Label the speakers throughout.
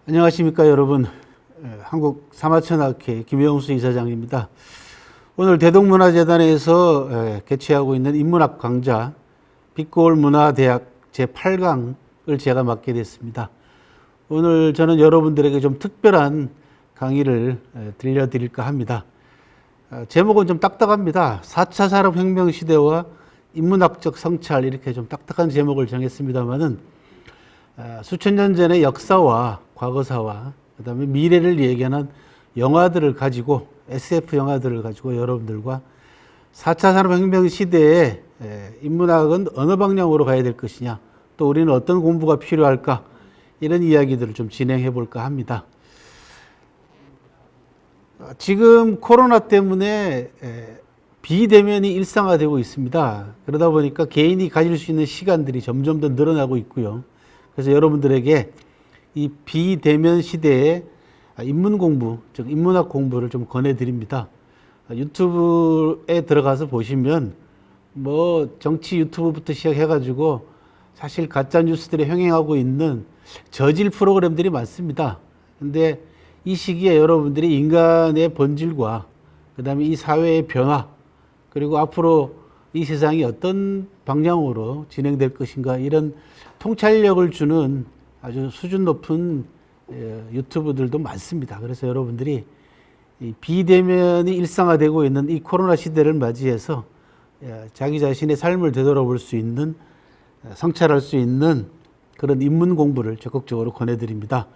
Speaker 1: 안녕하십니까 여러분. 한국 사마천학회 김영수 이사장입니다. 오늘 대동문화재단에서 개최하고 있는 인문학 강좌 빛고올 문화대학 제8강을 제가 맡게 됐습니다. 오늘 저는 여러분들에게 좀 특별한 강의를 들려드릴까 합니다. 제목은 좀 딱딱합니다. 4차 산업혁명 시대와 인문학적 성찰, 이렇게 좀 딱딱한 제목을 정했습니다만은 수천 년 전의 역사와 과거사와 그다음에 미래를 예견한 영화들을 가지고, SF 영화들을 가지고 여러분들과 4차 산업혁명 시대에 인문학은 어느 방향으로 가야 될 것이냐, 또 우리는 어떤 공부가 필요할까, 이런 이야기들을 좀 진행해 볼까 합니다. 지금 코로나 때문에 비대면이 일상화되고 있습니다. 그러다 보니까 개인이 가질 수 있는 시간들이 점점 더 늘어나고 있고요. 그래서 여러분들에게 이 비대면 시대에 인문 공부, 즉 인문학 공부를 좀 권해드립니다. 유튜브에 들어가서 보시면 뭐 정치 유튜브부터 시작해가지고 사실 가짜 뉴스들이 흥행하고 있는 저질 프로그램들이 많습니다. 근데 이 시기에 여러분들이 인간의 본질과 그다음에 이 사회의 변화, 그리고 앞으로 이 세상이 어떤 방향으로 진행될 것인가, 이런 통찰력을 주는 아주 수준 높은 유튜브들도 많습니다. 그래서 여러분들이 이 비대면이 일상화되고 있는 이 코로나 시대를 맞이해서 자기 자신의 삶을 되돌아볼 수 있는, 성찰할 수 있는 그런 인문 공부를 적극적으로 권해드립니다.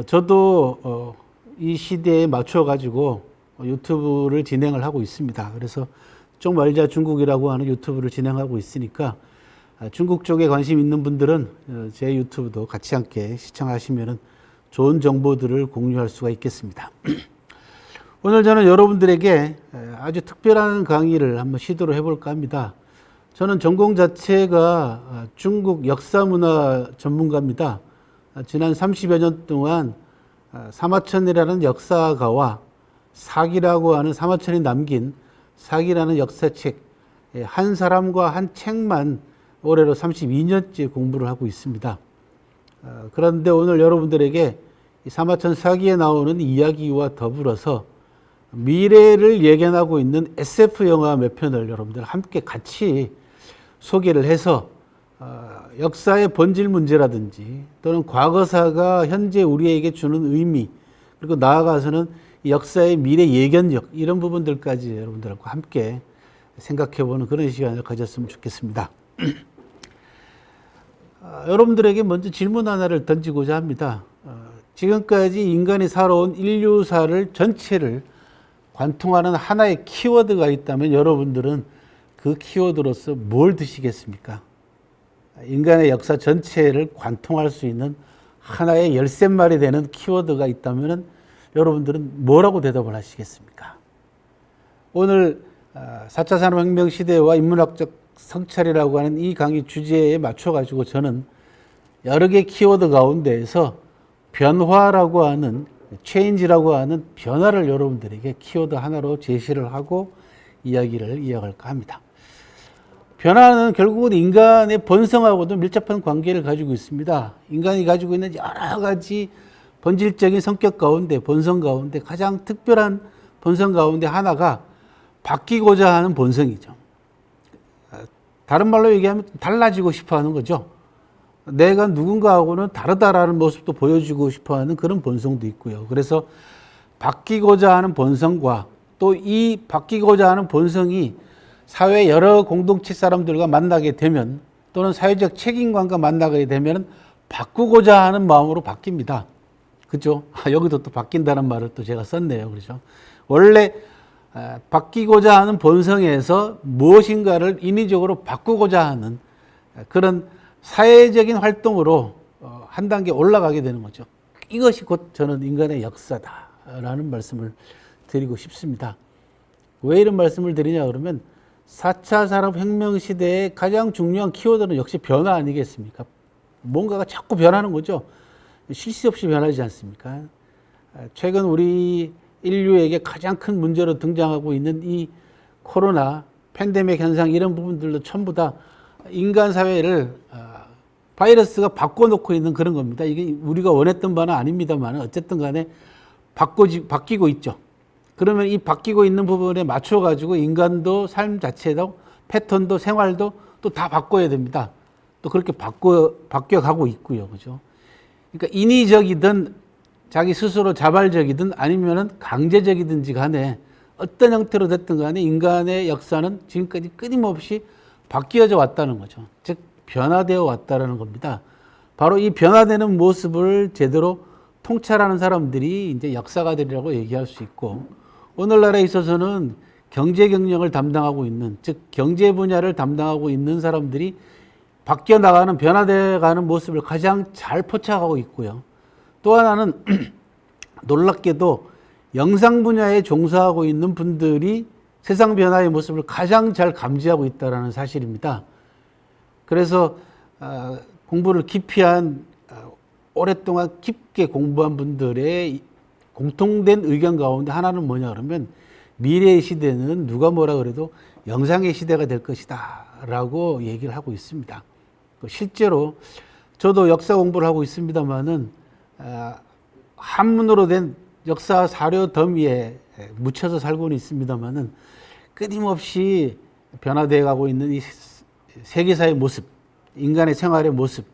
Speaker 1: 저도 이 시대에 맞춰가지고 유튜브를 진행을 하고 있습니다. 그래서 쪽 말자 중국이라고 하는 유튜브를 진행하고 있으니까 중국 쪽에 관심 있는 분들은 제 유튜브도 같이 함께 시청하시면 좋은 정보들을 공유할 수가 있겠습니다. 오늘 저는 여러분들에게 아주 특별한 강의를 한번 시도를 해볼까 합니다. 저는 전공 자체가 중국 역사문화 전문가입니다. 지난 30여 년 동안 사마천이라는 역사가와 사기라고 하는, 사마천이 남긴 사기라는 역사책, 한 사람과 한 책만 올해로 32년째 공부를 하고 있습니다. 그런데 오늘 여러분들에게 사마천 사기에 나오는 이야기와 더불어서 미래를 예견하고 있는 SF 영화 몇 편을 여러분들 함께 같이 소개를 해서 역사의 본질 문제라든지 또는 과거사가 현재 우리에게 주는 의미, 그리고 나아가서는 역사의 미래 예견력, 이런 부분들까지 여러분들과 함께 생각해보는 그런 시간을 가졌으면 좋겠습니다. 여러분들에게 먼저 질문 하나를 던지고자 합니다. 지금까지 인간이 살아온 인류사를 전체를 관통하는 하나의 키워드가 있다면 여러분들은 그 키워드로서 뭘 드시겠습니까? 인간의 역사 전체를 관통할 수 있는 하나의 13마리 되는 키워드가 있다면 여러분들은 뭐라고 대답을 하시겠습니까? 오늘 4차 산업혁명 시대와 인문학적 성찰이라고 하는 이 강의 주제에 맞춰가지고 저는 여러 개 키워드 가운데에서 변화라고 하는, 체인지라고 하는 변화를 여러분들에게 키워드 하나로 제시를 하고 이야기를 이어갈까 합니다. 변화는 결국은 인간의 본성하고도 밀접한 관계를 가지고 있습니다. 인간이 가지고 있는 여러 가지 본질적인 성격 가운데, 본성 가운데 가장 특별한 본성 가운데 하나가 바뀌고자 하는 본성이죠. 다른 말로 얘기하면 달라지고 싶어 하는 거죠. 내가 누군가하고는 다르다라는 모습도 보여주고 싶어 하는 그런 본성도 있고요. 그래서 바뀌고자 하는 본성과 또 이 바뀌고자 하는 본성이 사회 여러 공동체 사람들과 만나게 되면, 또는 사회적 책임감과 만나게 되면 바꾸고자 하는 마음으로 바뀝니다. 그죠? 여기도 또 바뀐다는 말을 또 제가 썼네요. 그렇죠? 원래 바뀌고자 하는 본성에서 무엇인가를 인위적으로 바꾸고자 하는 그런 사회적인 활동으로 한 단계 올라가게 되는 거죠. 이것이 곧 저는 인간의 역사다라는 말씀을 드리고 싶습니다. 왜 이런 말씀을 드리냐 그러면 4차 산업혁명 시대의 가장 중요한 키워드는 역시 변화 아니겠습니까? 뭔가가 자꾸 변하는 거죠. 쉴 새 없이 변하지 않습니까? 최근 우리 인류에게 가장 큰 문제로 등장하고 있는 이 코로나 팬데믹 현상, 이런 부분들도 전부 다 인간 사회를 바이러스가 바꿔놓고 있는 그런 겁니다. 이게 우리가 원했던 바는 아닙니다만 어쨌든 간에 바뀌고 있죠. 그러면 이 바뀌고 있는 부분에 맞춰가지고 인간도 삶 자체도 패턴도 생활도 또 다 바꿔야 됩니다. 또 그렇게 바뀌어가고 있고요. 그죠? 그러니까 인위적이든 자기 스스로 자발적이든 아니면은 강제적이든지 간에 어떤 형태로 됐든 간에 인간의 역사는 지금까지 끊임없이 바뀌어져 왔다는 거죠. 즉, 변화되어 왔다는 겁니다. 바로 이 변화되는 모습을 제대로 통찰하는 사람들이 이제 역사가들이라고 얘기할 수 있고, 오늘날에 있어서는 경제 경영을 담당하고 있는, 즉 경제 분야를 담당하고 있는 사람들이 바뀌어 나가는, 변화되어 가는 모습을 가장 잘 포착하고 있고요. 또 하나는 놀랍게도 영상 분야에 종사하고 있는 분들이 세상 변화의 모습을 가장 잘 감지하고 있다는 사실입니다. 그래서 공부를 깊이한, 오랫동안 깊게 공부한 분들의 공통된 의견 가운데 하나는 뭐냐 그러면, 미래의 시대는 누가 뭐라 그래도 영상의 시대가 될 것이다 라고 얘기를 하고 있습니다. 실제로 저도 역사 공부를 하고 있습니다만은 한문으로 된 역사 사료 더미에 묻혀서 살고는 있습니다만은 끊임없이 변화되어 가고 있는 이 세계사의 모습, 인간의 생활의 모습,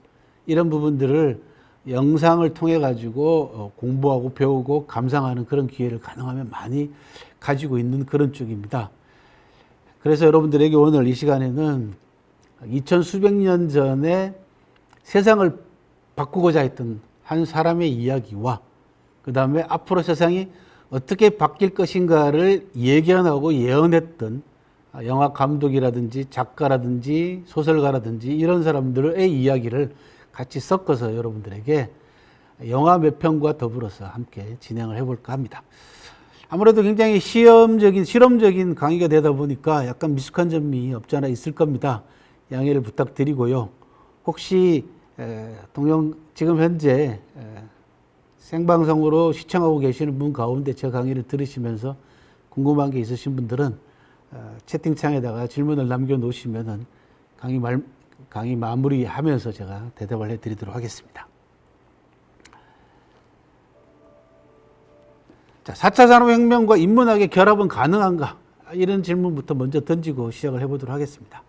Speaker 1: 이런 부분들을 영상을 통해 가지고 공부하고 배우고 감상하는 그런 기회를 가능하면 많이 가지고 있는 그런 쪽입니다. 그래서 여러분들에게 오늘 이 시간에는 2000 수백 년 전에 세상을 바꾸고자 했던 한 사람의 이야기와 그 다음에 앞으로 세상이 어떻게 바뀔 것인가를 예견하고 예언했던 영화 감독이라든지 작가라든지 소설가라든지 이런 사람들의 이야기를 같이 섞어서 여러분들에게 영화 몇 편과 더불어서 함께 진행을 해볼까 합니다. 아무래도 굉장히 실험적인 강의가 되다 보니까 약간 미숙한 점이 없지 않아 있을 겁니다. 양해를 부탁드리고요. 혹시 지금 현재 생방송으로 시청하고 계시는 분 가운데 제 강의를 들으시면서 궁금한 게 있으신 분들은 채팅창에다가 질문을 남겨놓으시면은 강의 마무리하면서 제가 대답을 해드리도록 하겠습니다. 자, 4차 산업혁명과 인문학의 결합은 가능한가? 이런 질문부터 먼저 던지고 시작을 해보도록 하겠습니다.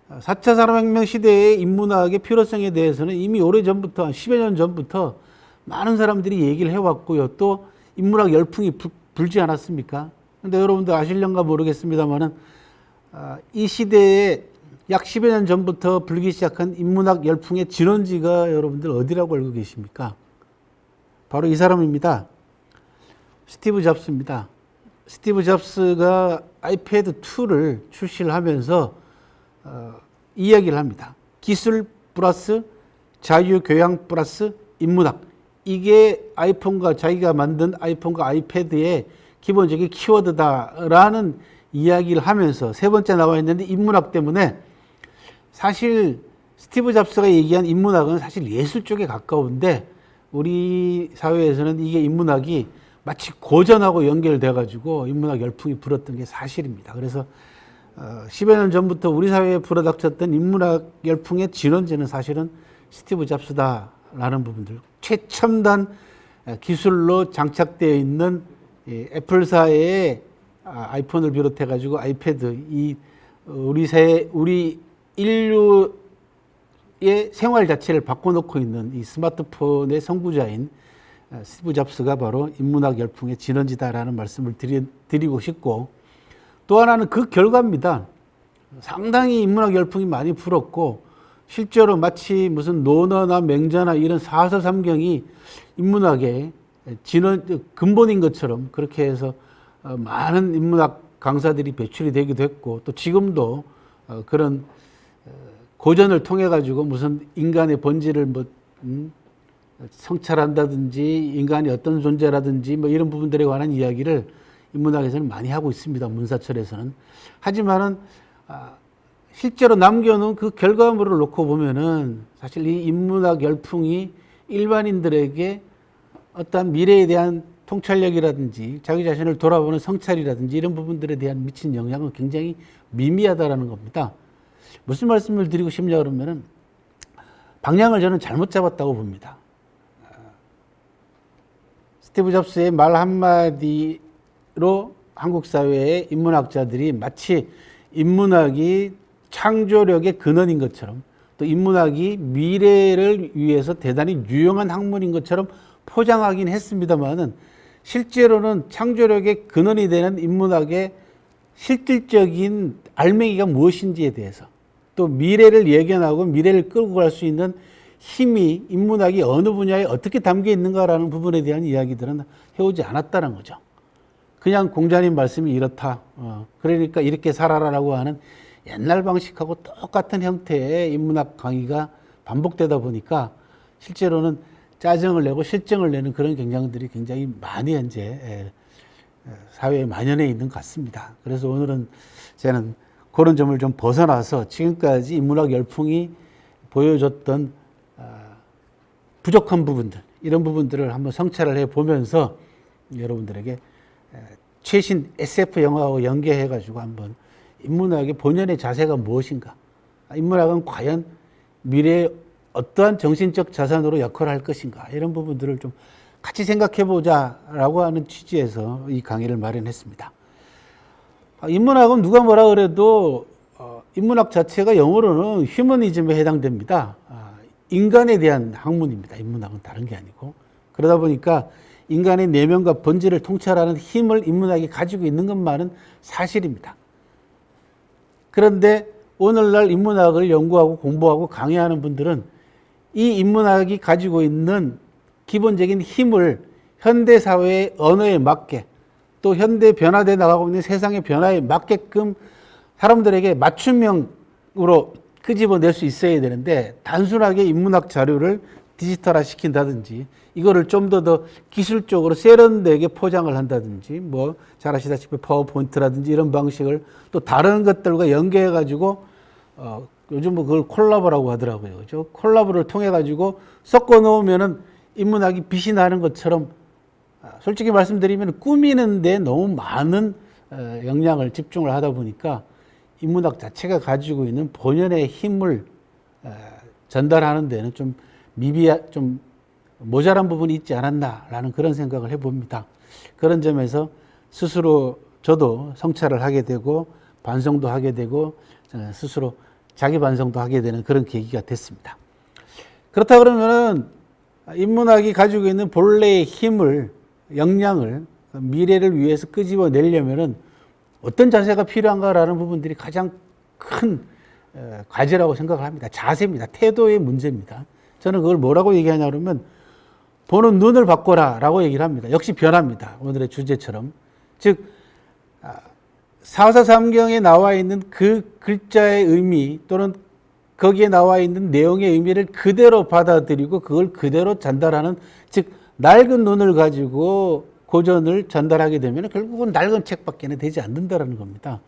Speaker 1: 4차 산업혁명 시대의 인문학의 필요성에 대해서는 이미 오래전부터, 한 10여 년 전부터 많은 사람들이 얘기를 해왔고요. 또 인문학 열풍이 불지 않았습니까? 근데 여러분들 아실런가 모르겠습니다만은 이 시대에 약 10여 년 전부터 불기 시작한 인문학 열풍의 진원지가 여러분들 어디라고 알고 계십니까? 바로 이 사람입니다. 스티브 잡스입니다. 스티브 잡스가 아이패드 2를 출시를 하면서 이야기를 합니다. 기술 플러스 자유교양 플러스 인문학. 이게 자기가 만든 아이폰과 아이패드의 기본적인 키워드다라는 이야기를 하면서 세 번째 나와 있는데, 인문학 때문에 사실 스티브 잡스가 얘기한 인문학은 사실 예술 쪽에 가까운데 우리 사회에서는 이게 인문학이 마치 고전하고 연결돼 가지고 인문학 열풍이 불었던 게 사실입니다. 그래서 10여 년 전부터 우리 사회에 불어닥쳤던 인문학 열풍의 진원지는 사실은 스티브 잡스다라는 부분들, 최첨단 기술로 장착되어 있는 애플사의 아이폰을 비롯해 가지고 아이패드, 우리 인류의 생활 자체를 바꿔놓고 있는 이 스마트폰의 선구자인 스티브 잡스가 바로 인문학 열풍의 진원지다라는 말씀을 드리고 싶고, 또 하나는 그 결과입니다. 상당히 인문학 열풍이 많이 불었고, 실제로 마치 무슨 논어나 맹자나 이런 사서삼경이 인문학의 근본인 것처럼 그렇게 해서 많은 인문학 강사들이 배출이 되기도 했고, 또 지금도 그런 고전을 통해 가지고 무슨 인간의 본질을 성찰한다든지 인간이 어떤 존재라든지 이런 부분들에 관한 이야기를 인문학에서는 많이 하고 있습니다. 문사철에서는. 하지만은 실제로 남겨놓은 그 결과물을 놓고 보면은 사실 이 인문학 열풍이 일반인들에게 어떤 미래에 대한 통찰력이라든지 자기 자신을 돌아보는 성찰이라든지 이런 부분들에 대한 미친 영향은 굉장히 미미하다라는 겁니다. 무슨 말씀을 드리고 싶냐 그러면은, 방향을 저는 잘못 잡았다고 봅니다. 스티브 잡스의 말 한마디로 한국 사회의 인문학자들이 마치 인문학이 창조력의 근원인 것처럼 또 인문학이 미래를 위해서 대단히 유용한 학문인 것처럼 포장하긴 했습니다만은 실제로는 창조력의 근원이 되는 인문학의 실질적인 알맹이가 무엇인지에 대해서 또 미래를 예견하고 미래를 끌고 갈 수 있는 힘이 인문학이 어느 분야에 어떻게 담겨 있는가라는 부분에 대한 이야기들은 해오지 않았다는 거죠. 그냥 공자님 말씀이 이렇다. 그러니까 이렇게 살아라라고 하는 옛날 방식하고 똑같은 형태의 인문학 강의가 반복되다 보니까 실제로는 짜증을 내고 실증을 내는 그런 경향들이 굉장히 많이 현재 사회에 만연해 있는 것 같습니다. 그래서 오늘은 저는 그런 점을 좀 벗어나서 지금까지 인문학 열풍이 보여줬던 부족한 부분들, 이런 부분들을 한번 성찰을 해보면서 여러분들에게 최신 SF 영화와 연계해가지고 한번 인문학의 본연의 자세가 무엇인가, 인문학은 과연 미래에 어떠한 정신적 자산으로 역할을 할 것인가, 이런 부분들을 좀 같이 생각해보자라고 하는 취지에서 이 강의를 마련했습니다. 인문학은 누가 뭐라 그래도 인문학 자체가 영어로는 휴머니즘에 해당됩니다. 인간에 대한 학문입니다. 인문학은 다른 게 아니고. 그러다 보니까 인간의 내면과 본질을 통찰하는 힘을 인문학이 가지고 있는 것만은 사실입니다. 그런데 오늘날 인문학을 연구하고 공부하고 강의하는 분들은 이 인문학이 가지고 있는 기본적인 힘을 현대사회의 언어에 맞게 또 현대 변화되어 나가고 있는 세상의 변화에 맞게끔 사람들에게 맞춤형으로 끄집어낼 수 있어야 되는데 단순하게 인문학 자료를 디지털화 시킨다든지 이거를 좀 더 기술적으로 세련되게 포장을 한다든지 뭐 잘 아시다시피 파워포인트라든지 이런 방식을 또 다른 것들과 연계해 가지고 요즘 뭐 그걸 콜라보라고 하더라고요. 그죠? 콜라보를 통해 가지고 섞어 놓으면은 인문학이 빛이 나는 것처럼 솔직히 말씀드리면 꾸미는데 너무 많은 역량을 집중을 하다 보니까 인문학 자체가 가지고 있는 본연의 힘을 전달하는 데는 좀 좀 모자란 부분이 있지 않았나라는 그런 생각을 해봅니다. 그런 점에서 스스로 저도 성찰을 하게 되고 반성도 하게 되고 스스로 자기 반성도 하게 되는 그런 계기가 됐습니다. 그렇다 그러면은 인문학이 가지고 있는 본래의 힘을, 역량을 미래를 위해서 끄집어내려면은 어떤 자세가 필요한가라는 부분들이 가장 큰 과제라고 생각을 합니다. 자세입니다. 태도의 문제입니다. 저는 그걸 뭐라고 얘기하냐 그러면 보는 눈을 바꿔라 라고 얘기를 합니다. 역시 변합니다. 오늘의 주제처럼. 즉 사사삼경에 나와 있는 그 글자의 의미 또는 거기에 나와 있는 내용의 의미를 그대로 받아들이고 그걸 그대로 전달하는, 즉 낡은 눈을 가지고 고전을 전달하게 되면 결국은 낡은 책밖에 되지 않는다는 겁니다.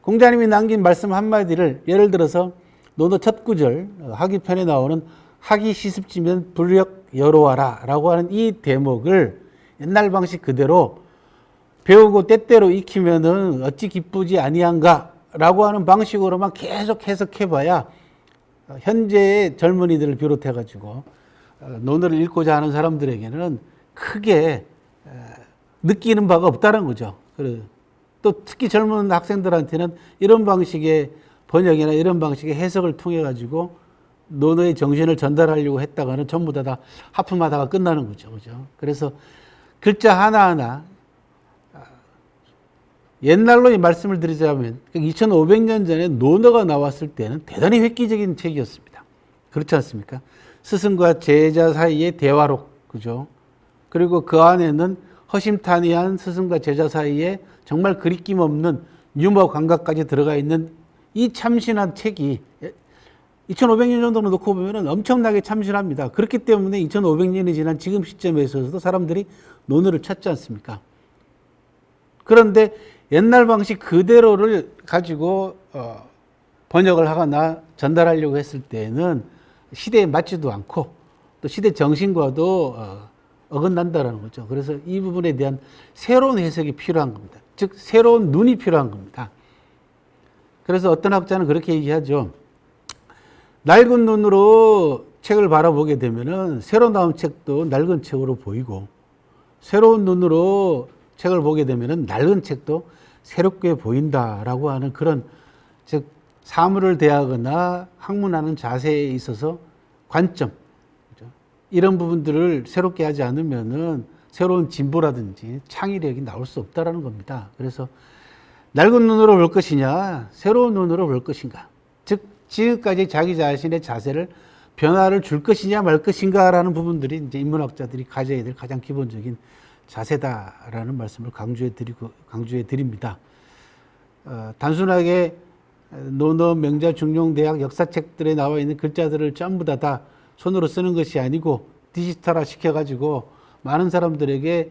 Speaker 1: 공자님이 남긴 말씀 한마디를 예를 들어서 논어 첫 구절 하기편에 나오는 하기 시습지면 불력 여로하라 라고 하는 이 대목을 옛날 방식 그대로 배우고 때때로 익히면은 어찌 기쁘지 아니한가 라고 하는 방식으로만 계속 해석해봐야 현재의 젊은이들을 비롯해 가지고 논어를 읽고자 하는 사람들에게는 크게 느끼는 바가 없다는 거죠. 또 특히 젊은 학생들한테는 이런 방식의 번역이나 이런 방식의 해석을 통해 가지고 논어의 정신을 전달하려고 했다가는 전부 다 하품하다가 끝나는 거죠. 그죠? 그래서 글자 하나하나 옛날로 이 말씀을 드리자면 2500년 전에 논어가 나왔을 때는 대단히 획기적인 책이었습니다. 그렇지 않습니까? 스승과 제자 사이의 대화록, 그죠? 그리고 그 안에는 허심탄회한 스승과 제자 사이에 정말 그리낌 없는 유머 감각까지 들어가 있는 이 참신한 책이 2500년 정도로 놓고 보면 엄청나게 참신합니다. 그렇기 때문에 2500년이 지난 지금 시점에 있어서도 사람들이 논어를 찾지 않습니까? 그런데 옛날 방식 그대로를 가지고 번역을 하거나 전달하려고 했을 때는 시대에 맞지도 않고 또 시대 정신과도 어긋난다는 거죠. 그래서 이 부분에 대한 새로운 해석이 필요한 겁니다. 즉 새로운 눈이 필요한 겁니다. 그래서 어떤 학자는 그렇게 얘기하죠. 낡은 눈으로 책을 바라보게 되면은 새로 나온 책도 낡은 책으로 보이고, 새로운 눈으로 책을 보게 되면은 낡은 책도 새롭게 보인다라고 하는 그런, 즉 사물을 대하거나 학문하는 자세에 있어서 관점, 이런 부분들을 새롭게 하지 않으면은 새로운 진보라든지 창의력이 나올 수 없다라는 겁니다. 그래서 낡은 눈으로 볼 것이냐, 새로운 눈으로 볼 것인가, 즉 지금까지 자기 자신의 자세를 변화를 줄 것이냐 말 것인가라는 부분들이 이제 인문학자들이 가져야 될 가장 기본적인 자세다라는 말씀을 강조해 드립니다. 단순하게 논어, 명자, 중용대학 역사책들에 나와 있는 글자들을 전부 다 손으로 쓰는 것이 아니고 디지털화 시켜가지고 많은 사람들에게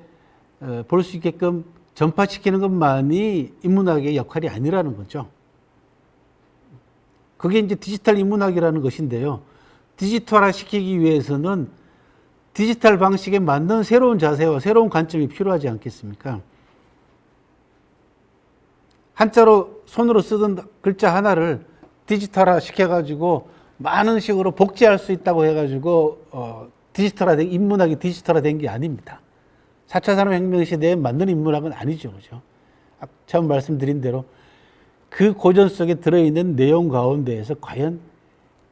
Speaker 1: 볼 수 있게끔 전파시키는 것만이 인문학의 역할이 아니라는 거죠. 그게 이제 디지털 인문학이라는 것인데요. 디지털화 시키기 위해서는 디지털 방식에 맞는 새로운 자세와 새로운 관점이 필요하지 않겠습니까? 한자로 손으로 쓰던 글자 하나를 디지털화 시켜가지고 많은 식으로 복제할 수 있다고 해가지고 디지털화된, 인문학이 디지털화된 게 아닙니다. 4차 산업혁명 시대에 맞는 인문학은 아니죠. 그죠? 처음 말씀드린 대로 그 고전 속에 들어있는 내용 가운데에서 과연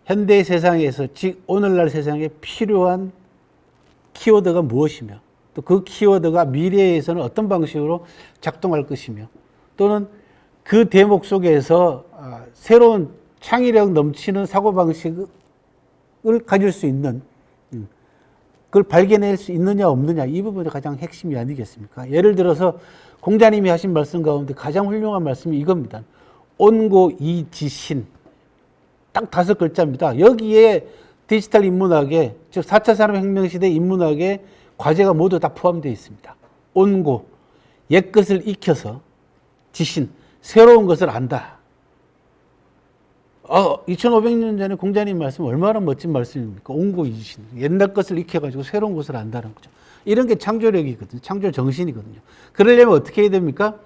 Speaker 1: 현대 세상에서, 즉 오늘날 세상에 필요한 키워드가 무엇이며, 또 그 키워드가 미래에서는 어떤 방식으로 작동할 것이며, 또는 그 대목 속에서 새로운 창의력 넘치는 사고방식을 가질 수 있는, 그걸 발견할 수 있느냐 없느냐, 이 부분이 가장 핵심이 아니겠습니까? 예를 들어서 공자님이 하신 말씀 가운데 가장 훌륭한 말씀이 이겁니다. 온고이지신, 딱 5글자입니다. 여기에 디지털 인문학에, 즉 4차 산업혁명 시대 인문학의 과제가 모두 다 포함되어 있습니다. 온고, 옛것을 익혀서, 지신, 새로운 것을 안다. 2500년 전에 공자님 말씀 얼마나 멋진 말씀입니까? 온고이지신, 옛날 것을 익혀가지고 새로운 것을 안다는 거죠. 이런 게 창조력이거든요. 창조 정신이거든요. 그러려면 어떻게 해야 됩니까?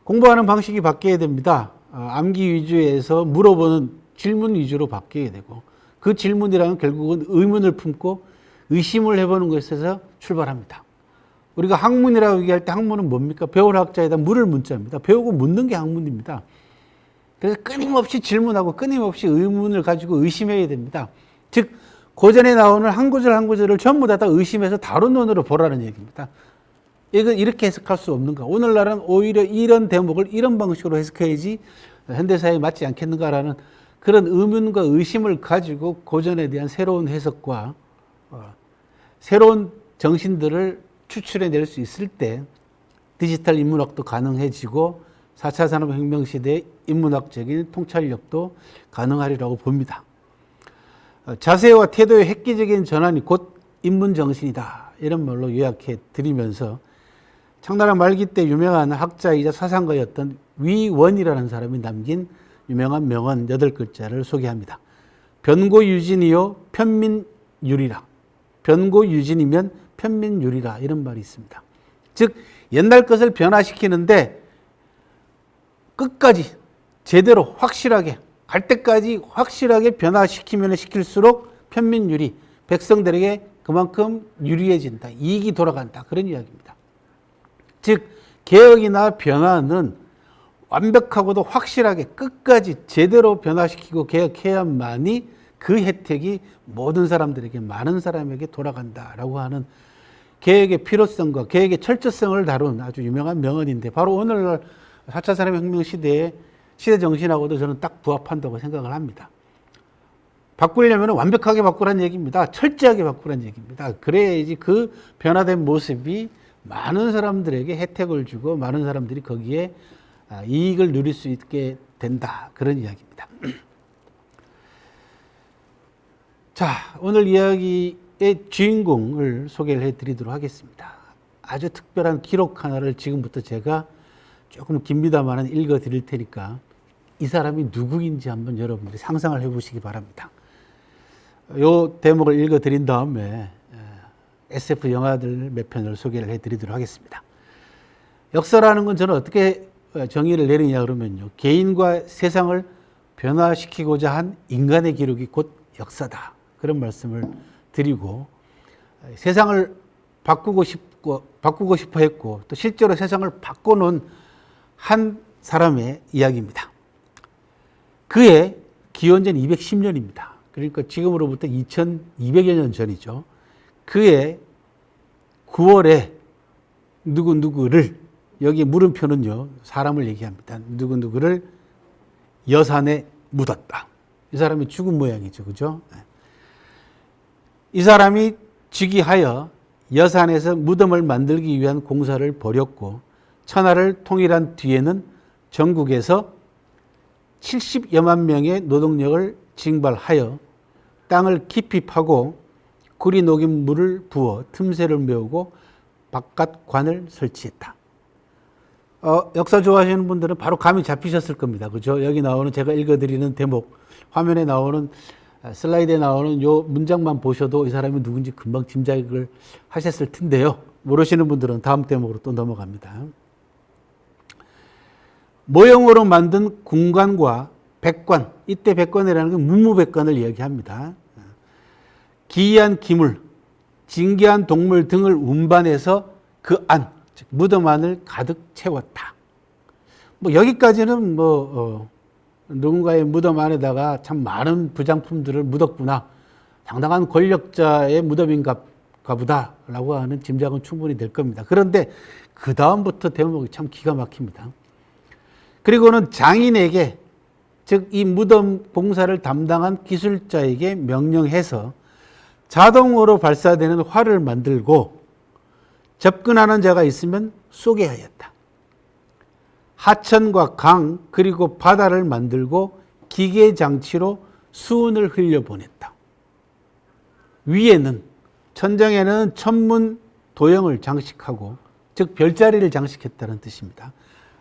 Speaker 1: 공부하는 방식이 바뀌어야 됩니다. 암기 위주에서 물어보는 질문 위주로 바뀌어야 되고, 그 질문이라는 결국은 의문을 품고 의심을 해보는 것에서 출발합니다. 우리가 학문이라고 얘기할 때 학문은 뭡니까? 배울 학자에다 물을 문자입니다. 배우고 묻는 게 학문입니다. 그래서 끊임없이 질문하고 끊임없이 의문을 가지고 의심해야 됩니다. 즉 고전에 나오는 한 구절 한 구절을 전부 다 의심해서 다른 눈으로 보라는 얘기입니다. 이건 이렇게 해석할 수 없는가? 오늘날은 오히려 이런 대목을 이런 방식으로 해석해야지 현대사에 맞지 않겠는가라는 그런 의문과 의심을 가지고 고전에 대한 새로운 해석과 새로운 정신들을 추출해낼 수 있을 때 디지털 인문학도 가능해지고 4차 산업혁명 시대의 인문학적인 통찰력도 가능하리라고 봅니다. 자세와 태도의 획기적인 전환이 곧 인문정신이다, 이런 말로 요약해 드리면서 청나라 말기 때 유명한 학자이자 사상가였던 위원이라는 사람이 남긴 유명한 명언 8글자를 소개합니다. 변고유진이요 편민유리라. 변고유진이면 편민유리라, 이런 말이 있습니다. 즉 옛날 것을 변화시키는데 끝까지 제대로 확실하게 갈 때까지 확실하게 변화시키면 시킬수록 편민유리, 백성들에게 그만큼 유리해진다, 이익이 돌아간다, 그런 이야기입니다. 즉 개혁이나 변화는 완벽하고도 확실하게 끝까지 제대로 변화시키고 개혁해야만이 그 혜택이 모든 사람들에게, 많은 사람에게 돌아간다라고 하는 개혁의 필요성과 개혁의 철저성을 다룬 아주 유명한 명언인데, 바로 오늘날 4차 산업혁명 시대의 시대 정신하고도 저는 딱 부합한다고 생각을 합니다. 바꾸려면 완벽하게 바꾸라는 얘기입니다. 철저하게 바꾸라는 얘기입니다. 그래야지 그 변화된 모습이 많은 사람들에게 혜택을 주고 많은 사람들이 거기에 이익을 누릴 수 있게 된다, 그런 이야기입니다. 자, 오늘 이야기의 주인공을 소개를 해드리도록 하겠습니다. 아주 특별한 기록 하나를 지금부터 제가 조금 깁니다만 읽어 드릴 테니까 이 사람이 누구인지 한번 여러분들이 상상을 해보시기 바랍니다. 이 대목을 읽어 드린 다음에 SF 영화들 몇 편을 소개를 해드리도록 하겠습니다. 역사라는 건 저는 어떻게 정의를 내리냐 그러면요, 개인과 세상을 변화시키고자 한 인간의 기록이 곧 역사다. 그런 말씀을 드리고, 세상을 바꾸고 싶어 했고 또 실제로 세상을 바꿔놓은 한 사람의 이야기입니다. 그의 기원전 210년입니다. 그러니까 지금으로부터 2200여 년 전이죠. 그의 9월에 누구누구를, 여기 물음표는요 사람을 얘기합니다. 누구누구를 여산에 묻었다. 이 사람이 죽은 모양이죠. 그죠? 이 사람이 즉위하여 여산에서 무덤을 만들기 위한 공사를 벌였고, 천하를 통일한 뒤에는 전국에서 70여만 명의 노동력을 징발하여 땅을 깊이 파고 구리 녹인 물을 부어 틈새를 메우고 바깥관을 설치했다. 역사 좋아하시는 분들은 바로 감이 잡히셨을 겁니다. 그죠? 여기 나오는, 제가 읽어드리는 대목, 화면에 나오는, 슬라이드에 나오는 요 문장만 보셔도 이 사람이 누군지 금방 짐작을 하셨을 텐데요. 모르시는 분들은 다음 대목으로 또 넘어갑니다. 모형으로 만든 궁관과 백관, 이때 백관이라는 건 문무백관을 이야기합니다. 기이한 기물, 진귀한 동물 등을 운반해서 그 안, 즉 무덤 안을 가득 채웠다. 뭐 여기까지는 누군가의 무덤 안에다가 참 많은 부장품들을 묻었구나, 상당한 권력자의 무덤인가 보다라고 하는 짐작은 충분히 될 겁니다. 그런데 그 다음부터 대목이 참 기가 막힙니다. 그리고는 장인에게, 즉 이 무덤 공사를 담당한 기술자에게 명령해서 자동으로 발사되는 활을 만들고 접근하는 자가 있으면 쏘게 하였다. 하천과 강 그리고 바다를 만들고 기계 장치로 수은을 흘려보냈다. 위에는, 천장에는 천문 도형을 장식하고, 즉 별자리를 장식했다는 뜻입니다.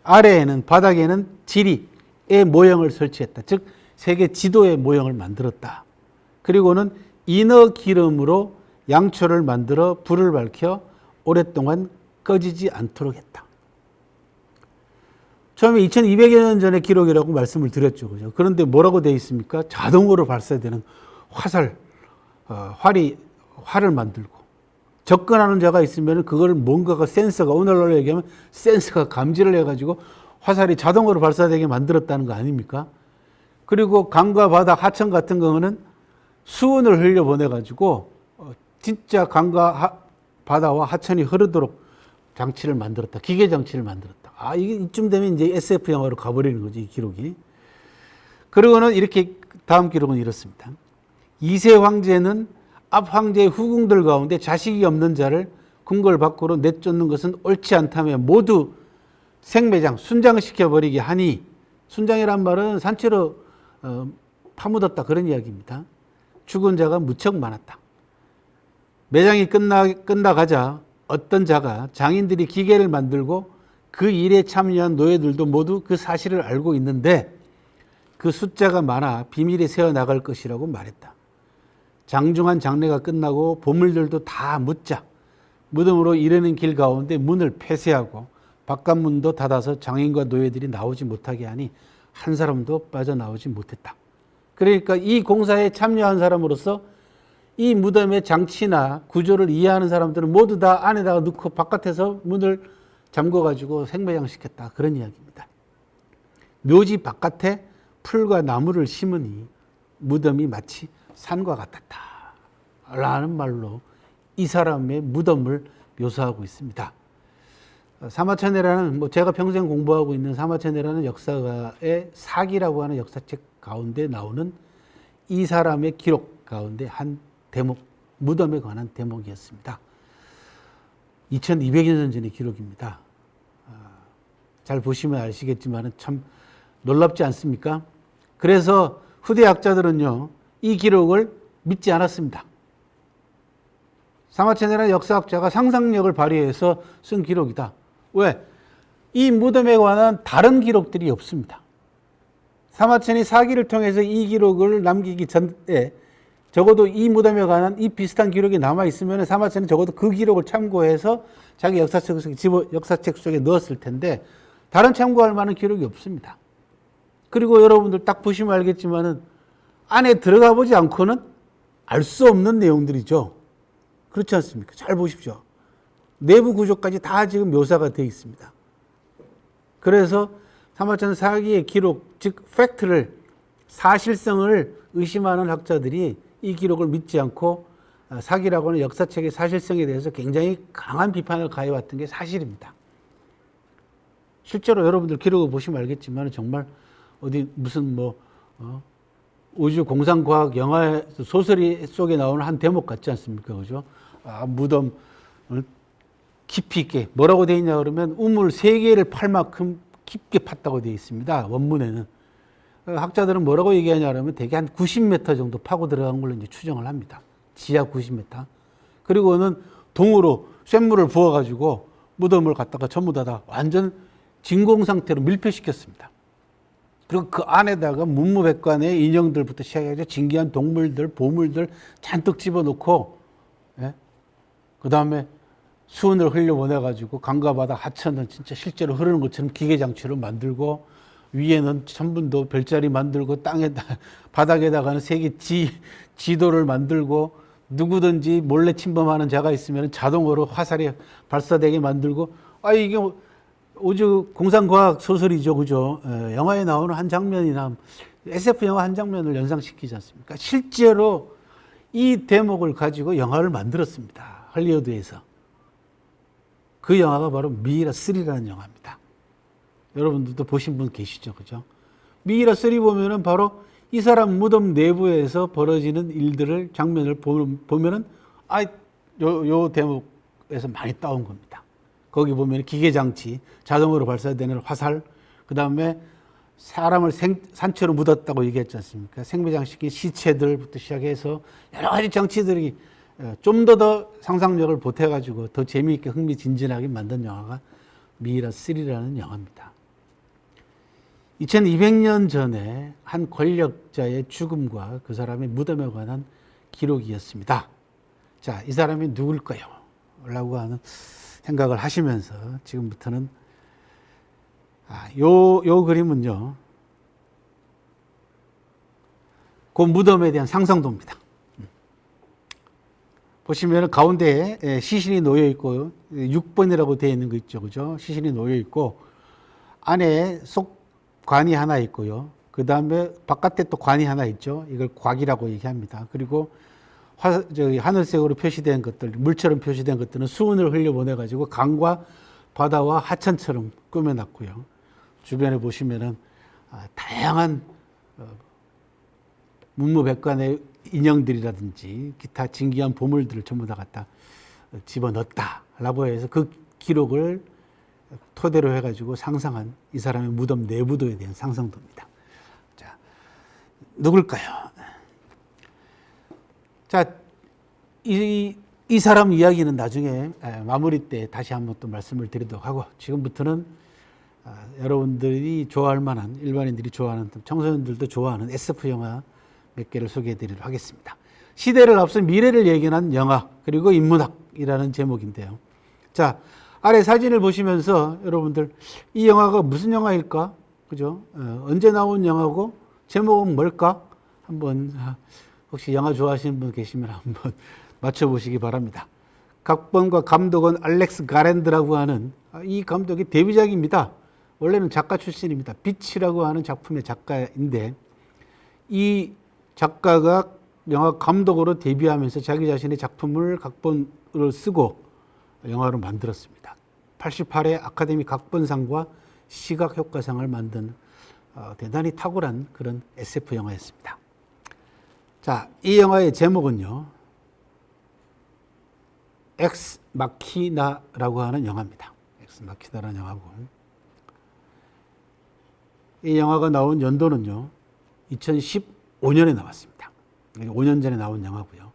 Speaker 1: 아래에는, 바닥에는 지리의 모형을 설치했다. 즉 세계 지도의 모형을 만들었다. 그리고는 인어 기름으로 양초를 만들어 불을 밝혀 오랫동안 꺼지지 않도록 했다. 처음에 2200여 년 전의 기록이라고 말씀을 드렸죠. 그죠? 그런데 뭐라고 되어 있습니까? 자동으로 발사되는 활을 만들고, 접근하는 자가 있으면 그걸 뭔가가, 센서가, 오늘날로 얘기하면 센서가 감지를 해가지고 화살이 자동으로 발사되게 만들었다는 거 아닙니까? 그리고 강과 바다, 하천 같은 경우는 수은을 흘려보내가지고 진짜 강과 바다와 하천이 흐르도록 장치를 만들었다. 기계 장치를 만들었다. 이게 이쯤 되면 이제 SF 영화로 가버리는 거지, 이 기록이. 그리고는 이렇게, 다음 기록은 이렇습니다. 이세 황제는 앞 황제의 후궁들 가운데 자식이 없는 자를 궁궐 밖으로 내쫓는 것은 옳지 않다며 모두 생매장, 순장시켜버리게 하니, 순장이란 말은 산채로 파묻었다, 그런 이야기입니다. 죽은 자가 무척 많았다. 매장이 끝나가자 어떤 자가 장인들이 기계를 만들고 그 일에 참여한 노예들도 모두 그 사실을 알고 있는데 그 숫자가 많아 비밀에 새어나갈 것이라고 말했다. 장중한 장례가 끝나고 보물들도 다 묻자 무덤으로 이르는 길 가운데 문을 폐쇄하고 바깥문도 닫아서 장인과 노예들이 나오지 못하게 하니 한 사람도 빠져나오지 못했다. 그러니까 이 공사에 참여한 사람으로서 이 무덤의 장치나 구조를 이해하는 사람들은 모두 다 안에다가 넣고 바깥에서 문을 잠궈가지고 생매장시켰다, 그런 이야기입니다. 묘지 바깥에 풀과 나무를 심으니 무덤이 마치 산과 같았다 라는 말로 이 사람의 무덤을 묘사하고 있습니다. 사마천해라는, 제가 평생 공부하고 있는 사마천해라는 역사가의 사기라고 하는 역사책 가운데 나오는 이 사람의 기록 가운데 한 대목, 무덤에 관한 대목이었습니다. 2200여 년 전의 기록입니다. 잘 보시면 아시겠지만 참 놀랍지 않습니까? 그래서 후대 학자들은요, 이 기록을 믿지 않았습니다. 사마천해라는 역사학자가 상상력을 발휘해서 쓴 기록이다. 왜? 이 무덤에 관한 다른 기록들이 없습니다. 사마천이 사기를 통해서 이 기록을 남기기 전에 적어도 이 무덤에 관한 이 비슷한 기록이 남아있으면 사마천은 적어도 그 기록을 참고해서 자기 역사책 속에 넣었을 텐데 다른 참고할 만한 기록이 없습니다. 그리고 여러분들 딱 보시면 알겠지만은 안에 들어가 보지 않고는 알 수 없는 내용들이죠. 그렇지 않습니까? 잘 보십시오. 내부 구조까지 다 지금 묘사가 되어 있습니다. 그래서 사마천 사기의 기록, 즉 팩트를, 사실성을 의심하는 학자들이 이 기록을 믿지 않고 사기라고 하는 역사책의 사실성에 대해서 굉장히 강한 비판을 가해왔던 게 사실입니다. 실제로 여러분들 기록을 보시면 알겠지만 정말 어디 무슨 우주 공상과학 영화 소설 속에 나오는 한 대목 같지 않습니까? 그죠? 무덤 깊이 있게 뭐라고 되어 있냐 그러면 우물 3개를 팔 만큼 깊게 팠다고 되어 있습니다. 원문에는. 학자들은 뭐라고 얘기하냐 그러면 대개 한 90m 정도 파고 들어간 걸로 이제 추정을 합니다. 지하 90m. 그리고는 동으로 쇳물을 부어가지고 무덤을 갖다가 전부 다 완전 진공 상태로 밀폐시켰습니다. 그리고 그 안에다가 문무백관의 인형들부터 시작해서 진귀한 동물들, 보물들 잔뜩 집어넣고, 예? 그 다음에 수은을 흘려보내가지고 강과 바다 하천은 진짜 실제로 흐르는 것처럼 기계장치를 만들고, 위에는 천문도 별자리 만들고, 바닥에다가는 세계 지도를 만들고, 누구든지 몰래 침범하는 자가 있으면 자동으로 화살이 발사되게 만들고, 이게 우주 공상과학 소설이죠, 그죠? 영화에 나오는 한 장면이나 SF 영화 한 장면을 연상시키지 않습니까? 실제로 이 대목을 가지고 영화를 만들었습니다. 할리우드에서. 그 영화가 바로 미이라 3라는 영화입니다. 여러분들도 보신 분 계시죠, 그죠? 미이라 3 보면은 바로 이 사람 무덤 내부에서 벌어지는 일들을 장면을 보면은 요 대목에서 많이 따온 겁니다. 거기 보면 기계장치, 자동으로 발사되는 화살, 그 다음에 사람을 산채로 묻었다고 얘기했지 않습니까? 생매장시킨 시체들부터 시작해서 여러 가지 장치들이 좀 더 상상력을 보태가지고 더 재미있게 흥미진진하게 만든 영화가 미이라 3라는 영화입니다. 2200년 전에 한 권력자의 죽음과 그 사람의 무덤에 관한 기록이었습니다. 자, 이 사람이 누굴까요? 라고 하는 생각을 하시면서 지금부터는 요 그림은요, 그 무덤에 대한 상상도입니다. 보시면 가운데에 시신이 놓여 있고 6번이라고 되어 있는 거 있죠, 그죠? 시신이 놓여 있고 안에 속관이 하나 있고요. 그 다음에 바깥에 또 관이 하나 있죠. 이걸 곽이라고 얘기합니다. 그리고 하늘색으로 표시된 것들, 물처럼 표시된 것들은 수은을 흘려보내가지고 강과 바다와 하천처럼 꾸며놨고요. 주변에 보시면은 다양한 문무백관의 인형들이라든지 기타 진귀한 보물들을 전부 다 갖다 집어넣었다라고 해서 그 기록을 토대로 해가지고 상상한 이 사람의 무덤 내부도에 대한 상상도입니다. 자, 누굴까요? 자, 이 사람 이야기는 나중에 마무리 때 다시 한번 또 말씀을 드리도록 하고, 지금부터는 여러분들이 좋아할 만한, 일반인들이 좋아하는, 청소년들도 좋아하는 SF 영화 몇 개를 소개해 드리도록 하겠습니다. 시대를 앞선 미래를 예견한 영화, 그리고 인문학이라는 제목인데요. 자, 아래 사진을 보시면서 여러분들 이 영화가 무슨 영화일까? 그죠? 언제 나온 영화고 제목은 뭘까? 한번 혹시 영화 좋아하시는 분 계시면 한번 맞춰보시기 바랍니다. 각본과 감독은 알렉스 가랜드라고 하는 이 감독이 데뷔작입니다. 원래는 작가 출신입니다. 빛이라고 하는 작품의 작가인데, 이 작가가 영화 감독으로 데뷔하면서 자기 자신의 작품을 각본으로 쓰고 영화로 만들었습니다. 88회 아카데미 각본상과 시각효과상을 만든 대단히 탁월한 그런 SF 영화였습니다. 자, 이 영화의 제목은요, 엑스 마키나라고 하는 영화입니다. 엑스 마키나라는 영화고, 이 영화가 나온 연도는요 2015년에 나왔습니다. 5년 전에 나온 영화고요.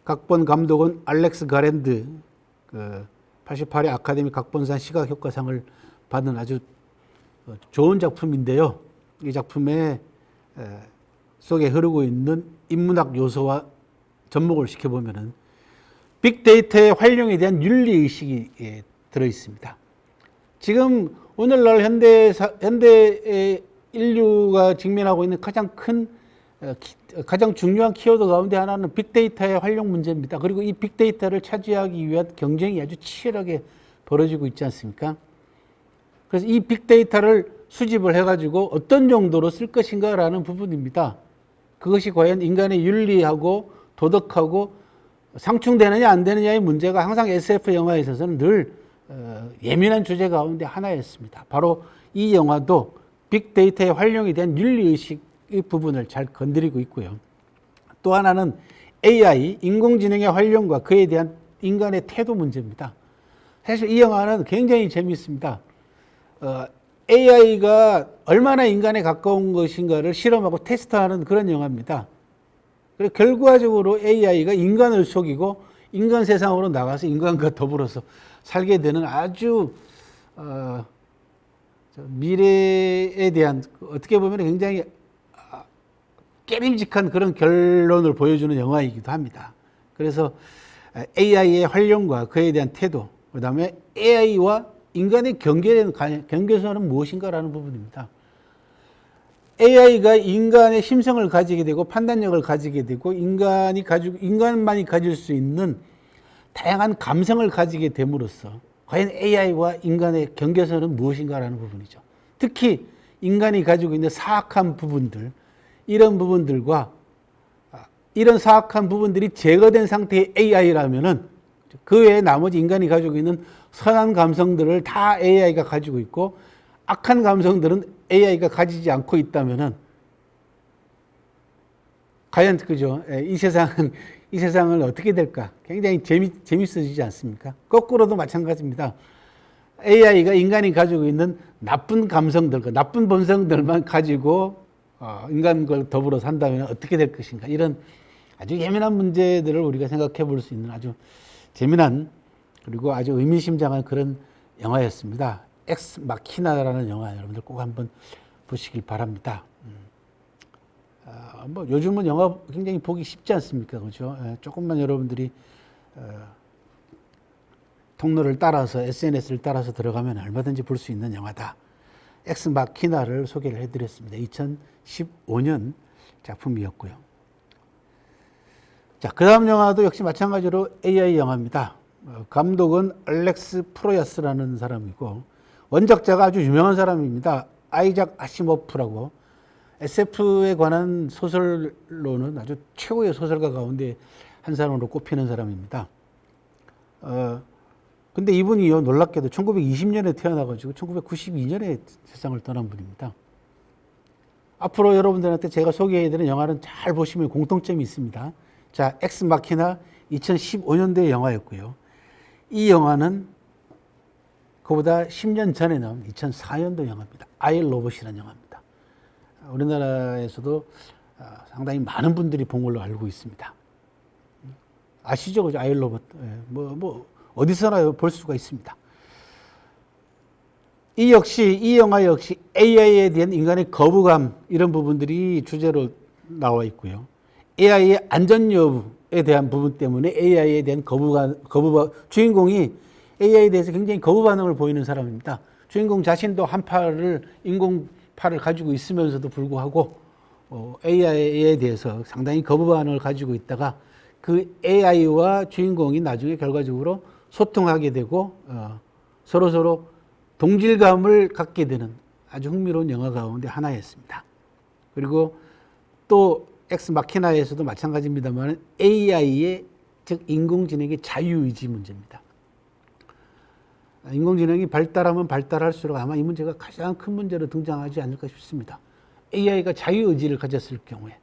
Speaker 1: 각본 감독은 알렉스 가랜드, 88회 아카데미 각본상 시각효과상을 받은 아주 좋은 작품인데요. 이 작품에 속에 흐르고 있는 인문학 요소와 접목을 시켜보면은 빅데이터의 활용에 대한 윤리의식이 들어 있습니다. 지금 오늘날 현대의 인류가 직면하고 있는 가장 중요한 키워드 가운데 하나는 빅데이터의 활용 문제입니다. 그리고 이 빅데이터를 차지하기 위한 경쟁이 아주 치열하게 벌어지고 있지 않습니까? 그래서 이 빅데이터를 수집을 해가지고 어떤 용도로 쓸 것인가라는 부분입니다. 그것이 과연 인간의 윤리하고 도덕하고 상충되느냐 안 되느냐의 문제가 항상 SF 영화에 있어서는 늘 예민한 주제 가운데 하나였습니다. 바로 이 영화도 빅데이터의 활용에 대한 윤리의식의 부분을 잘 건드리고 있고요. 또 하나는 AI, 인공지능의 활용과 그에 대한 인간의 태도 문제입니다. 사실 이 영화는 굉장히 재미있습니다. AI가 얼마나 인간에 가까운 것인가를 실험하고 테스트하는 그런 영화입니다. 그래서 결과적으로 AI가 인간을 속이고 인간 세상으로 나가서 인간과 더불어서 살게 되는 아주 미래에 대한 어떻게 보면 굉장히 깨림직한 그런 결론을 보여주는 영화이기도 합니다. 그래서 AI의 활용과 그에 대한 태도, 그 다음에 AI와 인간의 경계선은 무엇인가라는 부분입니다. AI가 인간의 심성을 가지게 되고 판단력을 가지게 되고 인간만이 가질 수 있는 다양한 감성을 가지게 됨으로써 과연 AI와 인간의 경계선은 무엇인가라는 부분이죠. 특히 인간이 가지고 있는 사악한 부분들, 이런 사악한 부분들이 제거된 상태의 AI라면은 그 외에 나머지 인간이 가지고 있는 선한 감성들을 다 AI가 가지고 있고 악한 감성들은 AI가 가지지 않고 있다면은 과연 그죠? 이 세상은 어떻게 될까? 굉장히 재밌어지지 않습니까? 거꾸로도 마찬가지입니다. AI가 인간이 가지고 있는 나쁜 감성들과 나쁜 본성들만 가지고 인간과 더불어 산다면 어떻게 될 것인가? 이런 아주 예민한 문제들을 우리가 생각해 볼 수 있는 아주 재미난 그리고 아주 의미심장한 그런 영화였습니다. 엑스 마키나라는 영화 여러분들 꼭 한번 보시길 바랍니다. 뭐 요즘은 영화 굉장히 보기 쉽지 않습니까? 그렇죠? 조금만 여러분들이 통로를 따라서 SNS를 따라서 들어가면 얼마든지 볼 수 있는 영화다. 엑스 마키나를 소개를 해드렸습니다. 2015년 작품이었고요. 자, 그 다음 영화도 역시 마찬가지로 AI 영화입니다. 감독은 알렉스 프로야스라는 사람이고 원작자가 아주 유명한 사람입니다. 아이작 아시모프라고 SF에 관한 소설로는 아주 최고의 소설가 가운데 한 사람으로 꼽히는 사람입니다. 근데 이분이요, 놀랍게도 1920년에 태어나가지고 1992년에 세상을 떠난 분입니다. 앞으로 여러분들한테 제가 소개해드리는 영화는 잘 보시면 공통점이 있습니다. 자, 엑스 마키나 2015년도의 영화였고요. 이 영화는 그보다 10년 전에 나온 2004년도 영화입니다. 아이 로봇이라는 영화입니다. 우리나라에서도 상당히 많은 분들이 본 걸로 알고 있습니다. 아시죠? 그죠? 아이 로봇. 어디서나 볼 수가 있습니다. 이 영화 역시 AI에 대한 인간의 거부감, 이런 부분들이 주제로 나와 있고요. AI의 안전 여부에 대한 부분 때문에 AI에 대한 주인공이 AI에 대해서 굉장히 거부 반응을 보이는 사람입니다. 주인공 자신도 인공팔을 가지고 있으면서도 불구하고 AI에 대해서 상당히 거부 반응을 가지고 있다가 그 AI와 주인공이 나중에 결과적으로 소통하게 되고 서로 동질감을 갖게 되는 아주 흥미로운 영화 가운데 하나였습니다. 그리고 또 엑스 마키나에서도 마찬가지입니다만 AI의 즉 인공지능의 자유의지 문제입니다. 인공지능이 발달하면 발달할수록 아마 이 문제가 가장 큰 문제로 등장하지 않을까 싶습니다. AI가 자유의지를 가졌을 경우에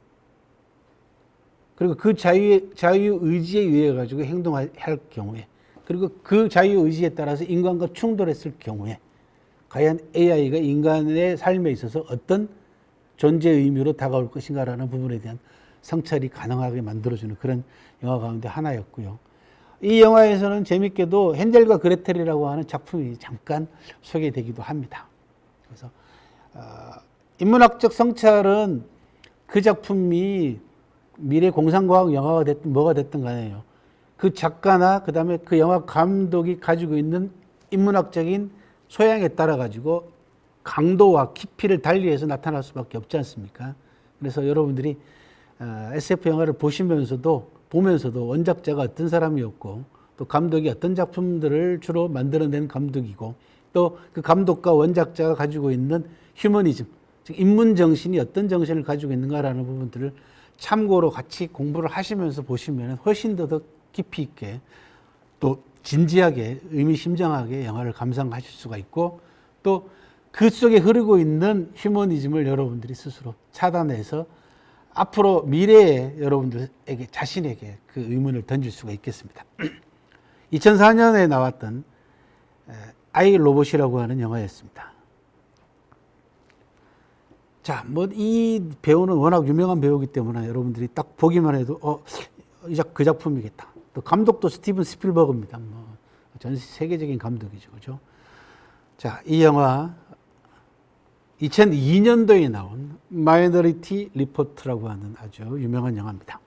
Speaker 1: 그리고 그 자유의지에 의해 가지고 행동할 경우에 그리고 그 자유의지에 따라서 인간과 충돌했을 경우에 과연 AI가 인간의 삶에 있어서 어떤 존재 의미로 다가올 것인가라는 부분에 대한 성찰이 가능하게 만들어주는 그런 영화 가운데 하나였고요. 이 영화에서는 재밌게도 헨젤과 그레텔이라고 하는 작품이 잠깐 소개되기도 합니다. 그래서 인문학적 성찰은 그 작품이 미래 공상과학 영화가 됐든 뭐가 됐든 간에요. 그 작가나 그다음에 그 영화 감독이 가지고 있는 인문학적인 소양에 따라 가지고 강도와 깊이를 달리해서 나타날 수밖에 없지 않습니까? 그래서 여러분들이 SF 영화를 보면서도 원작자가 어떤 사람이었고 또 감독이 어떤 작품들을 주로 만들어낸 감독이고 또 그 감독과 원작자가 가지고 있는 휴머니즘, 즉 인문 정신이 어떤 정신을 가지고 있는가라는 부분들을 참고로 같이 공부를 하시면서 보시면 훨씬 더 깊이 있게 또 진지하게 의미심장하게 영화를 감상하실 수가 있고 또 그 속에 흐르고 있는 휴머니즘을 여러분들이 스스로 차단해서 앞으로 미래에 여러분들에게 자신에게 그 의문을 던질 수가 있겠습니다. 2004년에 나왔던 아이 로봇이라고 하는 영화였습니다. 자, 뭐 이 배우는 워낙 유명한 배우이기 때문에 여러분들이 딱 보기만 해도 그 작품이겠다. 또 감독도 스티븐 스필버그입니다. 전 세계적인 감독이죠, 그죠? 자, 이 영화 2002년도에 나온 마이너리티 리포트라고 하는 아주 유명한 영화입니다.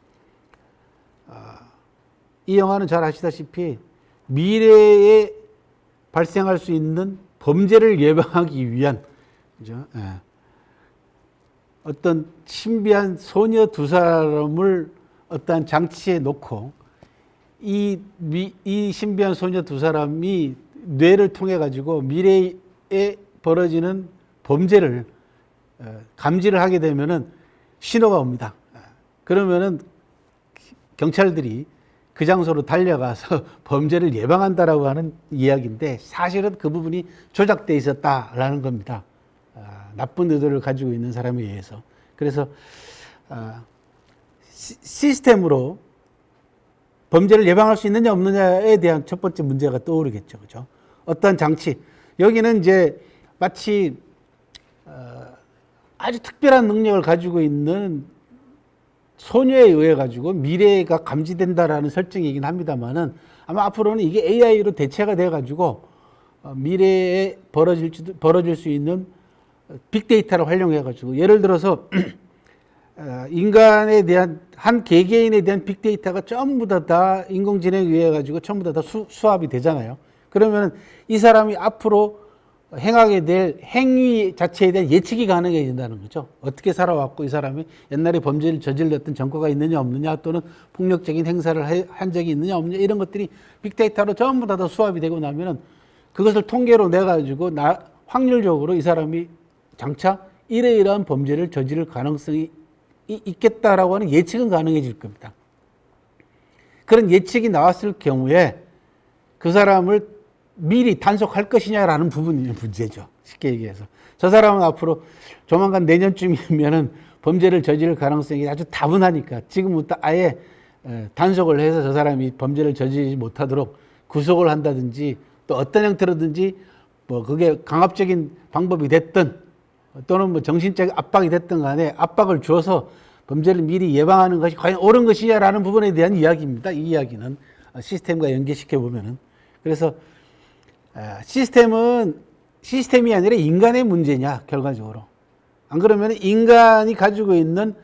Speaker 1: 이 영화는 잘 아시다시피 미래에 발생할 수 있는 범죄를 예방하기 위한, 그죠? 예. 어떤 신비한 소녀 두 사람을 어떠한 장치에 놓고 이 신비한 소녀 두 사람이 뇌를 통해 가지고 미래에 벌어지는 범죄를 감지를 하게 되면은 신호가 옵니다. 그러면은 경찰들이 그 장소로 달려가서 범죄를 예방한다라고 하는 이야기인데 사실은 그 부분이 조작되어 있었다라는 겁니다. 나쁜 의도를 가지고 있는 사람에 의해서. 그래서 시스템으로 범죄를 예방할 수 있느냐 없느냐에 대한 첫 번째 문제가 떠오르겠죠. 그죠? 어떤 장치. 여기는 이제 마치 아주 특별한 능력을 가지고 있는 소녀에 의해 가지고 미래가 감지된다라는 설정이긴 합니다만은 아마 앞으로는 이게 AI로 대체가 돼 가지고 미래에 벌어질 수 있는 빅데이터를 활용해 가지고 예를 들어서 인간에 대한 한 개개인에 대한 빅데이터가 전부 다 인공지능에 의해 가지고 전부 다 수합이 되잖아요. 그러면 이 사람이 앞으로 행하게 될 행위 자체에 대한 예측이 가능해진다는 거죠. 어떻게 살아왔고 이 사람이 옛날에 범죄를 저질렀던 전과가 있느냐 없느냐 또는 폭력적인 행사를 한 적이 있느냐 없느냐 이런 것들이 빅데이터로 전부 다 수합이 되고 나면은 그것을 통계로 내가지고 확률적으로 이 사람이 장차 이러이러한 범죄를 저지를 가능성이 있겠다라고 하는 예측은 가능해질 겁니다. 그런 예측이 나왔을 경우에 그 사람을 미리 단속할 것이냐라는 부분이 문제죠. 쉽게 얘기해서. 저 사람은 앞으로 조만간 내년쯤이면은 범죄를 저지를 가능성이 아주 다분하니까 지금부터 아예 단속을 해서 저 사람이 범죄를 저지르지 못하도록 구속을 한다든지 또 어떤 형태로든지 뭐 그게 강압적인 방법이 됐든 또는 뭐 정신적 압박이 됐든 간에 압박을 줘서 범죄를 미리 예방하는 것이 과연 옳은 것이냐라는 부분에 대한 이야기입니다. 이 이야기는 시스템과 연계시켜 보면은. 그래서 시스템이 아니라 인간의 문제냐, 결과적으로. 안 그러면 인간이 가지고 있는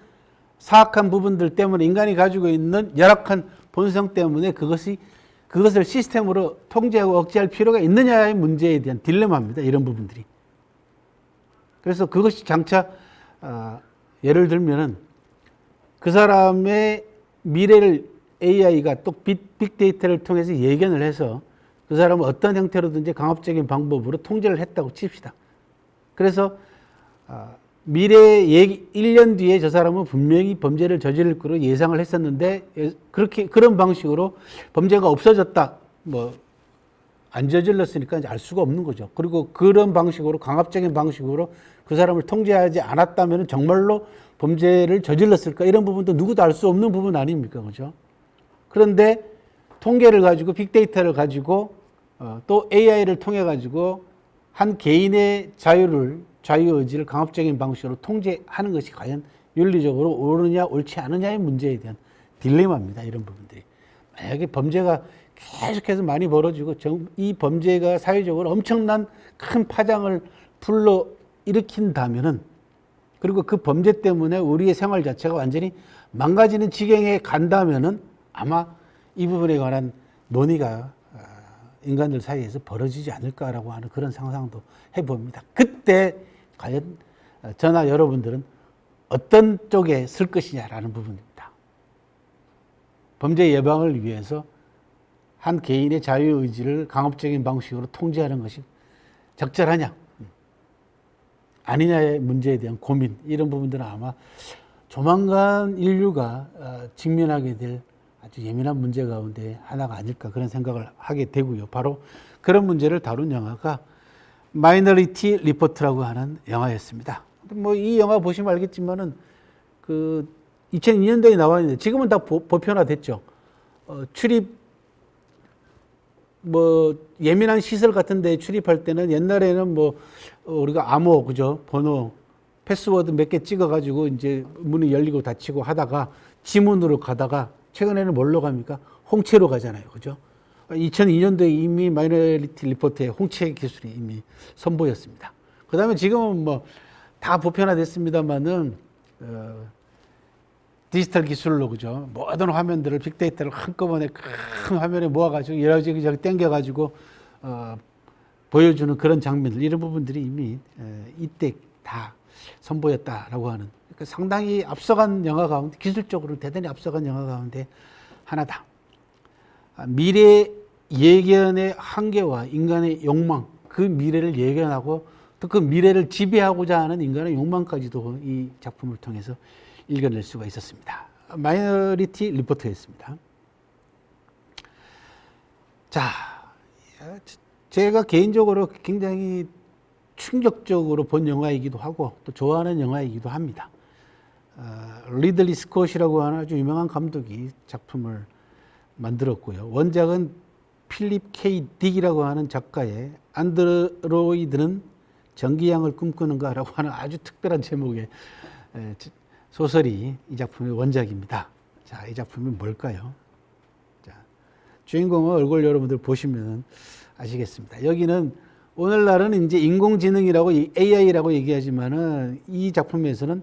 Speaker 1: 사악한 부분들 때문에, 인간이 가지고 있는 열악한 본성 때문에 그것을 시스템으로 통제하고 억제할 필요가 있느냐의 문제에 대한 딜레마입니다. 이런 부분들이. 그래서 그것이 장차, 예를 들면은 그 사람의 미래를 AI가 또 빅데이터를 통해서 예견을 해서 그 사람은 어떤 형태로든지 강압적인 방법으로 통제를 했다고 칩시다. 그래서 미래 1년 뒤에 저 사람은 분명히 범죄를 저지를 거로 예상을 했었는데 그런 방식으로 범죄가 없어졌다. 뭐 안 저질렀으니까 이제 알 수가 없는 거죠. 그리고 그런 방식으로 강압적인 방식으로 그 사람을 통제하지 않았다면 정말로 범죄를 저질렀을까? 이런 부분도 누구도 알 수 없는 부분 아닙니까? 그죠? 그런데 통계를 가지고 빅데이터를 가지고 또 AI를 통해 가지고 한 개인의 자유의지를 강압적인 방식으로 통제하는 것이 과연 윤리적으로 옳으냐 옳지 않느냐의 문제에 대한 딜레마입니다. 이런 부분들이. 만약에 범죄가 계속해서 많이 벌어지고 이 범죄가 사회적으로 엄청난 큰 파장을 불러일으킨다면은 그리고 그 범죄 때문에 우리의 생활 자체가 완전히 망가지는 지경에 간다면은 아마 이 부분에 관한 논의가 인간들 사이에서 벌어지지 않을까라고 하는 그런 상상도 해봅니다. 그때 이때 과연 저나 여러분들은 어떤 쪽에 설 것이냐라는 부분입니다. 범죄 예방을 위해서 한 개인의 자유의지를 강압적인 방식으로 통제하는 것이 적절하냐 아니냐의 문제에 대한 고민, 이런 부분들은 아마 조만간 인류가 직면하게 될 아주 예민한 문제 가운데 하나가 아닐까, 그런 생각을 하게 되고요. 바로 그런 문제를 다룬 영화가 마이너리티 리포트라고 하는 영화였습니다. 뭐 이 영화 보시면 알겠지만은 그 2002년도에 나왔는데 지금은 다 보편화됐죠. 출입 뭐 예민한 시설 같은 데 출입할 때는 옛날에는 뭐 우리가 암호, 그죠? 번호, 패스워드 몇 개 찍어 가지고 이제 문이 열리고 닫히고 하다가 지문으로 가다가 최근에는 뭘로 갑니까? 홍채로 가잖아요. 그죠? 2002년도에 이미 마이너리티 리포트에 홍채 기술이 이미 선보였습니다. 그다음에 지금은 뭐 다 보편화됐습니다만은 디지털 기술로, 그죠? 모든 화면들을, 빅데이터를 한꺼번에 큰 화면에 모아가지고 여기저기 땡겨가지고 보여주는 그런 장면들, 이런 부분들이 이미 이때 다 선보였다라고 하는, 그러니까 상당히 앞서간 영화 가운데, 기술적으로 대단히 앞서간 영화 가운데 하나다. 미래 예견의 한계와 인간의 욕망, 그 미래를 예견하고 또 그 미래를 지배하고자 하는 인간의 욕망까지도 이 작품을 통해서 읽어낼 수가 있었습니다. 마이너리티 리포트였습니다. 자, 제가 개인적으로 굉장히 충격적으로 본 영화이기도 하고 또 좋아하는 영화이기도 합니다. 리들리 스콧이라고 하는 아주 유명한 감독이 작품을 만들었고요. 원작은 필립 K. 딕이라고 하는 작가의 안드로이드는 전기양을 꿈꾸는가라고 하는 아주 특별한 제목의 소설이 이 작품의 원작입니다. 자, 이 작품이 뭘까요? 자, 주인공의 얼굴 여러분들 보시면 아시겠습니다. 여기는 오늘날은 이제 인공지능이라고 AI라고 얘기하지만은 이 작품에서는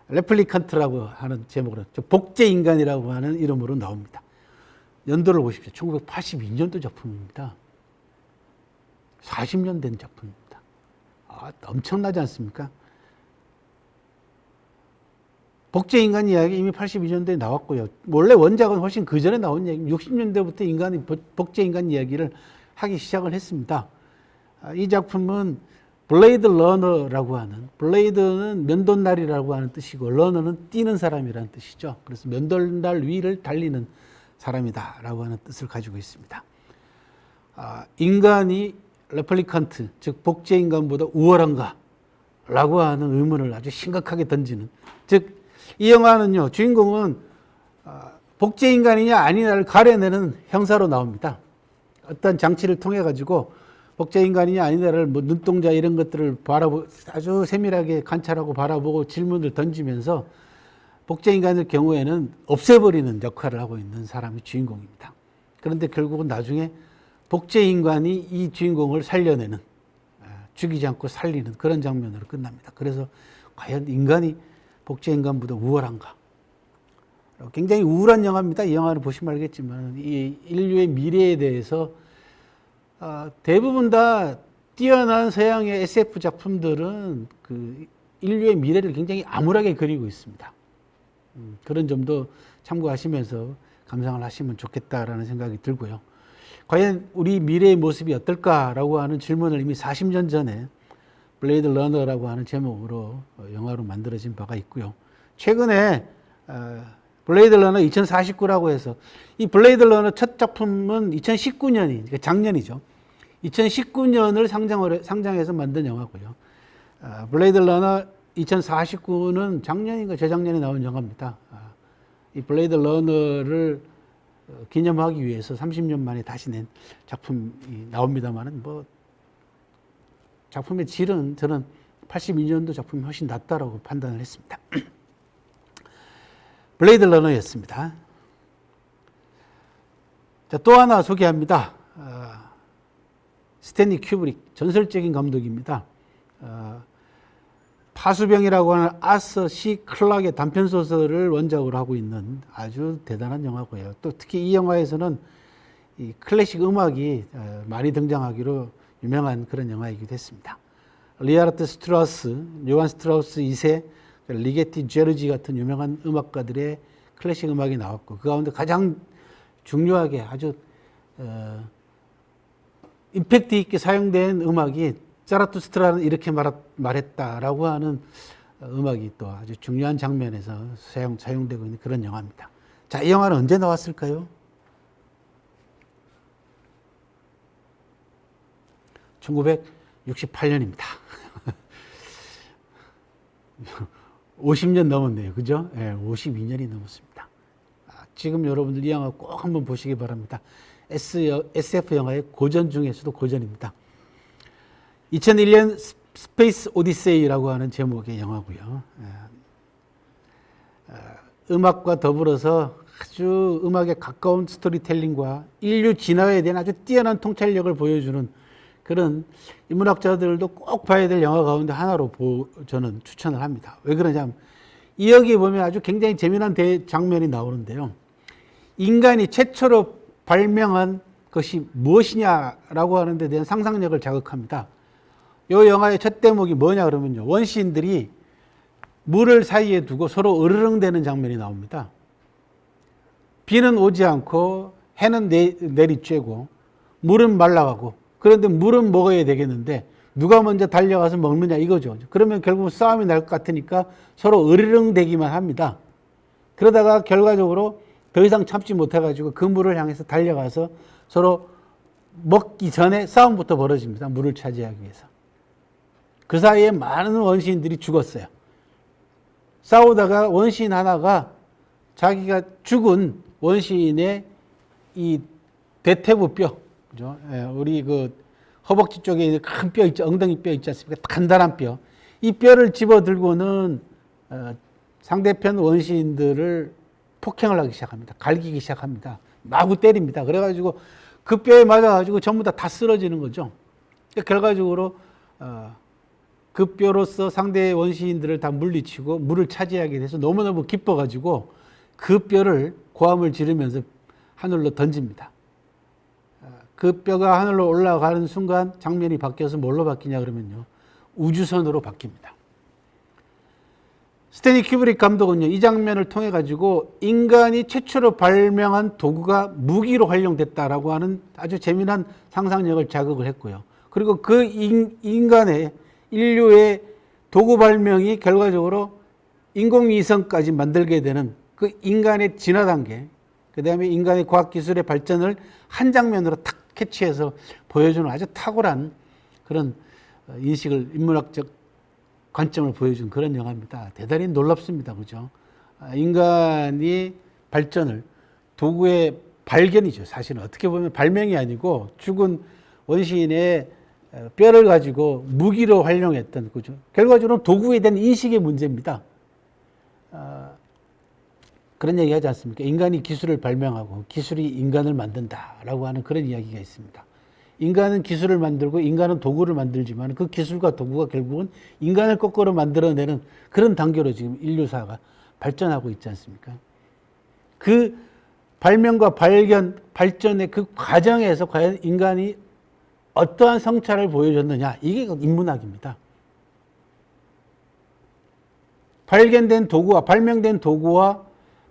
Speaker 1: 레플리칸트라고 하는 제목으로 복제인간이라고 하는 이름으로 나옵니다. 연도를 보십시오. 1982년도 작품입니다. 40년 된 작품입니다. 엄청나지 않습니까? 복제인간 이야기 이미 82년도에 나왔고요. 원래 원작은 훨씬 그 전에 나온 얘기, 60년대부터 인간이 복제인간 이야기를 하기 시작을 했습니다. 이 작품은 블레이드 러너라고 하는, 블레이드는 면도날이라고 하는 뜻이고 러너는 뛰는 사람이라는 뜻이죠. 그래서 면도날 위를 달리는 사람이다라고 하는 뜻을 가지고 있습니다. 인간이 레플리칸트, 즉 복제인간보다 우월한가라고 하는 의문을 아주 심각하게 던지는, 즉 이 영화는요, 주인공은 복제인간이냐 아니냐를 가려내는 형사로 나옵니다. 어떤 장치를 통해 가지고 복제인간이냐 아니냐를 뭐 눈동자 이런 것들을 아주 세밀하게 관찰하고 바라보고 질문을 던지면서 복제인간의 경우에는 없애버리는 역할을 하고 있는 사람이 주인공입니다. 그런데 결국은 나중에 복제인간이 이 주인공을 살려내는, 죽이지 않고 살리는 그런 장면으로 끝납니다. 그래서 과연 인간이 복제인간보다 우월한가? 굉장히 우울한 영화입니다. 이 영화를 보시면 알겠지만 이 인류의 미래에 대해서 대부분 다 뛰어난 서양의 SF 작품들은 그 인류의 미래를 굉장히 암울하게 그리고 있습니다. 그런 점도 참고하시면서 감상을 하시면 좋겠다라는 생각이 들고요. 과연 우리 미래의 모습이 어떨까라고 하는 질문을 이미 40년 전에 블레이드 러너라고 하는 제목으로 영화로 만들어진 바가 있고요. 최근에 블레이드 러너 2049라고 해서, 이 블레이드 러너 첫 작품은 2019년이, 그러니까 작년이죠. 2019년을 상장해서 만든 영화고요. 블레이드 러너 2049는 작년인가 재작년에 나온 영화입니다. 이 블레이드 러너를 기념하기 위해서 30년 만에 다시 낸 작품이 나옵니다만은 뭐 작품의 질은 저는 82년도 작품이 훨씬 낫다라고 판단을 했습니다. 블레이드 러너였습니다. 자, 또 하나 소개합니다. 스탠리 큐브릭, 전설적인 감독입니다. 파수병이라고 하는 아서 C 클락의 단편소설을 원작으로 하고 있는 아주 대단한 영화고요. 또 특히 이 영화에서는 이 클래식 음악이 많이 등장하기로 유명한 그런 영화이기도 했습니다. 리하르트 스트라우스, 요한 스트라우스 2세, 리게티 제르지 같은 유명한 음악가들의 클래식 음악이 나왔고 그 가운데 가장 중요하게 아주 임팩트 있게 사용된 음악이 자라투스트라는 이렇게 말했다라고 하는 음악이 또 아주 중요한 장면에서 사용되고 있는 그런 영화입니다. 자, 이 영화는 언제 나왔을까요? 1968년입니다. 50년 넘었네요. 그죠? 네, 52년이 넘었습니다. 지금 여러분들 이 영화 꼭 한번 보시기 바랍니다. SF 영화의 고전 중에서도 고전입니다. 2001년 스페이스 오디세이라고 하는 제목의 영화고요. 음악과 더불어서 아주 음악에 가까운 스토리텔링과 인류 진화에 대한 아주 뛰어난 통찰력을 보여주는 그런 인문학자들도 꼭 봐야 될 영화 가운데 하나로 저는 추천을 합니다. 왜 그러냐면 여기 보면 아주 굉장히 재미난 장면이 나오는데요. 인간이 최초로 발명한 것이 무엇이냐라고 하는 데 대한 상상력을 자극합니다. 이 영화의 첫 대목이 뭐냐 그러면요. 원시인들이 물을 사이에 두고 서로 으르렁대는 장면이 나옵니다. 비는 오지 않고 해는 내리쬐고 물은 말라가고 그런데 물은 먹어야 되겠는데 누가 먼저 달려가서 먹느냐 이거죠. 그러면 결국 싸움이 날 것 같으니까 서로 으르렁대기만 합니다. 그러다가 결과적으로 더 이상 참지 못해가지고 그 물을 향해서 달려가서 서로 먹기 전에 싸움부터 벌어집니다. 물을 차지하기 위해서. 그 사이에 많은 원시인들이 죽었어요. 싸우다가 원시인 하나가 자기가 죽은 원시인의 이 대퇴부 뼈, 그죠? 우리 그 허벅지 쪽에 큰 뼈 있죠. 엉덩이 뼈 있지 않습니까? 단단한 뼈. 이 뼈를 집어 들고는 상대편 원시인들을 폭행을 하기 시작합니다. 갈기기 시작합니다. 마구 때립니다. 그래가지고 그 뼈에 맞아가지고 전부 다 쓰러지는 거죠. 결과적으로 그 뼈로서 상대 원시인들을 다 물리치고 물을 차지하게 돼서 너무너무 기뻐가지고 그 뼈를 고함을 지르면서 하늘로 던집니다. 그 뼈가 하늘로 올라가는 순간 장면이 바뀌어서 뭘로 바뀌냐 그러면요. 우주선으로 바뀝니다. 스탠리 큐브릭 감독은요. 이 장면을 통해 가지고 인간이 최초로 발명한 도구가 무기로 활용됐다라고 하는 아주 재미난 상상력을 자극을 했고요. 그리고 그 인류의 도구 발명이 결과적으로 인공위성까지 만들게 되는 그 인간의 진화 단계, 그 다음에 인간의 과학기술의 발전을 한 장면으로 탁 캐치해서 보여주는 아주 탁월한 그런 인식을, 인문학적 관점을 보여준 그런 영화입니다. 대단히 놀랍습니다. 그죠? 인간이 발전을 도구의 발견이죠. 사실은 어떻게 보면 발명이 아니고 죽은 원시인의 뼈를 가지고 무기로 활용했던, 그죠? 결과적으로 도구에 대한 인식의 문제입니다. 그런 얘기 하지 않습니까? 인간이 기술을 발명하고 기술이 인간을 만든다라고 하는 그런 이야기가 있습니다. 인간은 기술을 만들고 인간은 도구를 만들지만 그 기술과 도구가 결국은 인간을 거꾸로 만들어내는 그런 단계로 지금 인류사가 발전하고 있지 않습니까? 그 발명과 발전의 그 과정에서 과연 인간이 어떠한 성찰을 보여줬느냐, 이게 인문학입니다. 발견된 도구와 발명된 도구와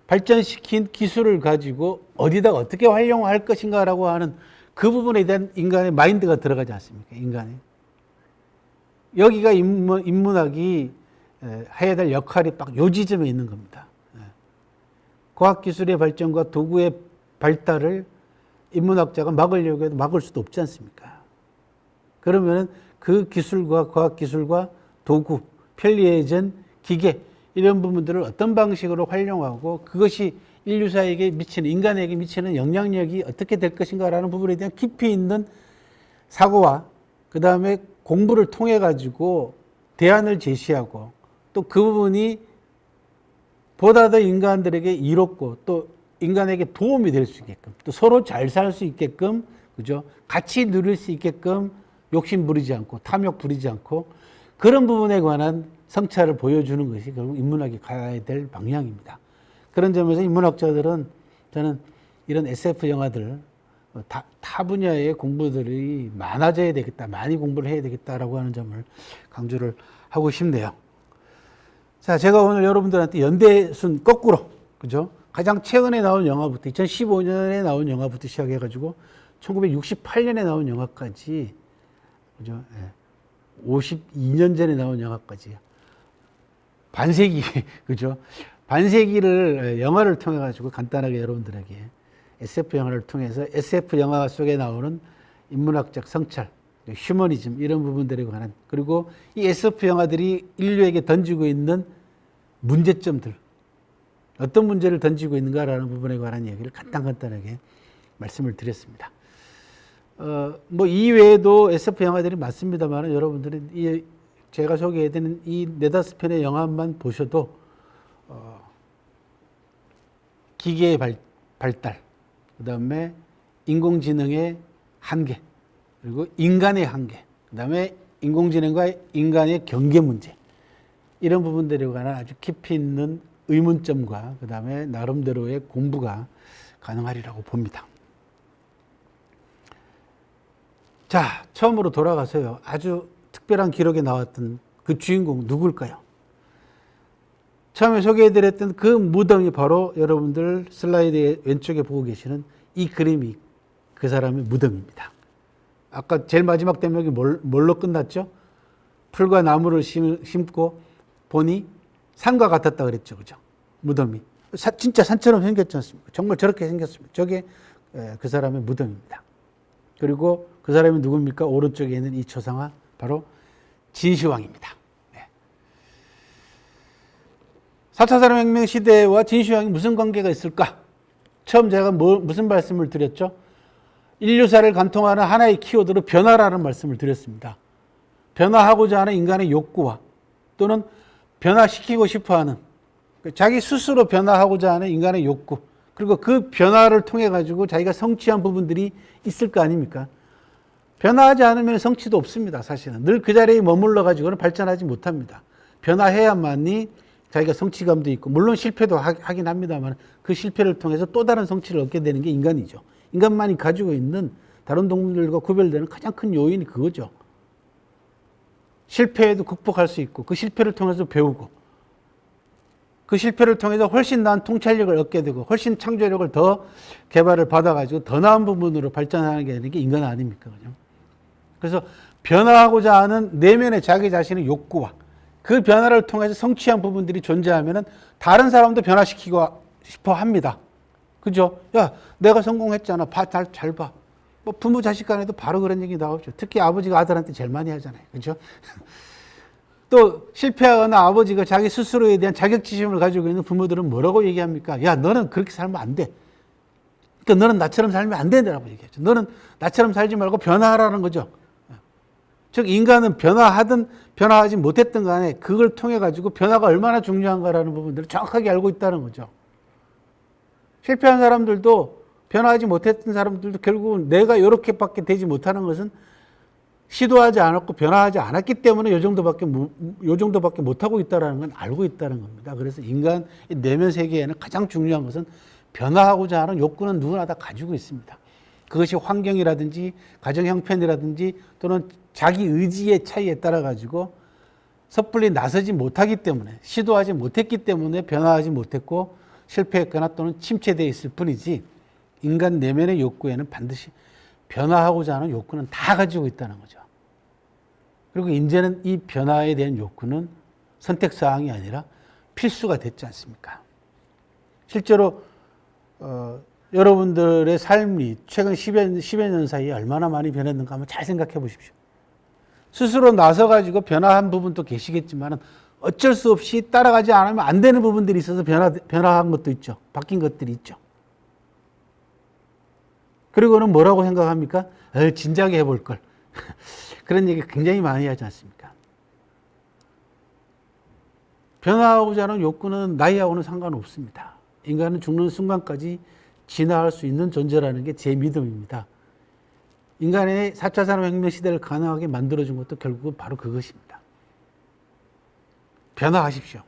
Speaker 1: 발전시킨 기술을 가지고 어디다 어떻게 활용할 것인가라고 하는 그 부분에 대한 인간의 마인드가 들어가지 않습니까? 인간의. 여기가 인문학이 해야 될 역할이 딱 요 지점에 있는 겁니다. 과학기술의 발전과 도구의 발달을 인문학자가 막으려고 해도 막을 수도 없지 않습니까? 그러면 그 기술과 과학기술과 도구, 편리해진 기계, 이런 부분들을 어떤 방식으로 활용하고 그것이 인류사에게 미치는, 인간에게 미치는 영향력이 어떻게 될 것인가라는 부분에 대한 깊이 있는 사고와 그 다음에 공부를 통해 가지고 대안을 제시하고 또 그 부분이 보다 더 인간들에게 이롭고 또 인간에게 도움이 될 수 있게끔 또 서로 잘 살 수 있게끔, 그죠? 같이 누릴 수 있게끔 욕심 부리지 않고 탐욕 부리지 않고 그런 부분에 관한 성찰을 보여주는 것이 결국 인문학이 가야 될 방향입니다. 그런 점에서 인문학자들은 저는 이런 SF 영화들, 타 분야의 공부들이 많아져야 되겠다, 많이 공부를 해야 되겠다라고 하는 점을 강조를 하고 싶네요. 자, 제가 오늘 여러분들한테 연대순 거꾸로, 그죠? 가장 최근에 나온 영화부터 2015년에 나온 영화부터 시작해가지고 1968년에 나온 영화까지, 그죠? 52년 전에 나온 영화까지 반세기, 그죠? 반세기를 영화를 통해 가지고 간단하게 여러분들에게 SF 영화를 통해서 SF 영화 속에 나오는 인문학적 성찰, 휴머니즘 이런 부분들에 관한, 그리고 이 SF 영화들이 인류에게 던지고 있는 문제점들, 어떤 문제를 던지고 있는가라는 부분에 관한 얘기를 간단하게 말씀을 드렸습니다. 뭐 이외에도 SF 영화들이 많습니다만 여러분들은 제가 소개해드리는 이 4-5편의 영화만 보셔도 기계의 발달, 그 다음에 인공지능의 한계, 그리고 인간의 한계, 그 다음에 인공지능과 인간의 경계 문제, 이런 부분들에 관한 아주 깊이 있는 의문점과 그 다음에 나름대로의 공부가 가능하리라고 봅니다. 자, 처음으로 돌아가서요. 아주 특별한 기록에 나왔던 그 주인공 누굴까요? 처음에 소개해드렸던 그 무덤이 바로 여러분들 슬라이드의 왼쪽에 보고 계시는 이 그림이 그 사람의 무덤입니다. 아까 제일 마지막 대목이 뭘로 끝났죠? 풀과 나무를 심고 보니 산과 같았다 그랬죠. 그죠? 무덤이. 진짜 산처럼 생겼지 않습니까? 정말 저렇게 생겼습니다. 저게 그 사람의 무덤입니다. 그리고 그 사람이 누굽니까? 오른쪽에 있는 이 초상화, 바로 진시황입니다. 4차 산업혁명 시대와 진시황이 무슨 관계가 있을까? 처음 제가 무슨 말씀을 드렸죠? 인류사를 관통하는 하나의 키워드로 변화라는 말씀을 드렸습니다. 변화하고자 하는 인간의 욕구와 또는 변화시키고 싶어하는, 자기 스스로 변화하고자 하는 인간의 욕구, 그리고 그 변화를 통해 가지고 자기가 성취한 부분들이 있을 거 아닙니까? 변화하지 않으면 성취도 없습니다. 사실은 늘 그 자리에 머물러 가지고는 발전하지 못합니다. 변화해야만이 자기가 성취감도 있고, 물론 실패도 하긴 합니다만 그 실패를 통해서 또 다른 성취를 얻게 되는 게 인간이죠. 인간만이 가지고 있는 다른 동물들과 구별되는 가장 큰 요인이 그거죠. 실패에도 극복할 수 있고, 그 실패를 통해서 배우고, 그 실패를 통해서 훨씬 나은 통찰력을 얻게 되고, 훨씬 창조력을 더 개발을 받아가지고 더 나은 부분으로 발전하게 되는 게 인간 아닙니까? 그죠? 그래서 변화하고자 하는 내면의 자기 자신의 욕구와 그 변화를 통해서 성취한 부분들이 존재하면은 다른 사람도 변화시키고 싶어 합니다. 그죠? 야, 내가 성공했잖아. 잘 봐. 뭐 부모 자식 간에도 바로 그런 얘기 나오죠. 특히 아버지가 아들한테 제일 많이 하잖아요. 그죠? 또 실패하거나 아버지가 자기 스스로에 대한 자격지심을 가지고 있는 부모들은 뭐라고 얘기합니까? 야, 너는 그렇게 살면 안 돼. 그러니까 너는 나처럼 살면 안 된다라고 얘기하죠. 너는 나처럼 살지 말고 변화하라는 거죠. 즉 인간은 변화하든 변화하지 못했든 간에 그걸 통해 가지고 변화가 얼마나 중요한가라는 부분들을 정확하게 알고 있다는 거죠. 실패한 사람들도, 변화하지 못했던 사람들도 결국은 내가 이렇게밖에 되지 못하는 것은 시도하지 않았고 변화하지 않았기 때문에 요 정도밖에 못하고 있다는 건 알고 있다는 겁니다. 그래서 인간 내면 세계에는 가장 중요한 것은 변화하고자 하는 욕구는 누구나 다 가지고 있습니다. 그것이 환경이라든지 가정 형편이라든지 또는 자기 의지의 차이에 따라 가지고 섣불리 나서지 못하기 때문에, 시도하지 못했기 때문에 변화하지 못했고 실패했거나 또는 침체되어 있을 뿐이지, 인간 내면의 욕구에는 반드시 변화하고자 하는 욕구는 다 가지고 있다는 거죠. 그리고 이제는 이 변화에 대한 욕구는 선택사항이 아니라 필수가 됐지 않습니까? 실제로 여러분들의 삶이 최근 10여 년 사이에 얼마나 많이 변했는가 한번 잘 생각해 보십시오. 스스로 나서가지고 변화한 부분도 계시겠지만 어쩔 수 없이 따라가지 않으면 안 되는 부분들이 있어서 변화한 것도 있죠. 바뀐 것들이 있죠. 그리고는 뭐라고 생각합니까? 진작에 해볼 걸. 그런 얘기 굉장히 많이 하지 않습니까? 변화하고자 하는 욕구는 나이하고는 상관없습니다. 인간은 죽는 순간까지 진화할 수 있는 존재라는 게 제 믿음입니다. 인간의 4차 산업혁명 시대를 가능하게 만들어준 것도 결국은 바로 그것입니다. 변화하십시오.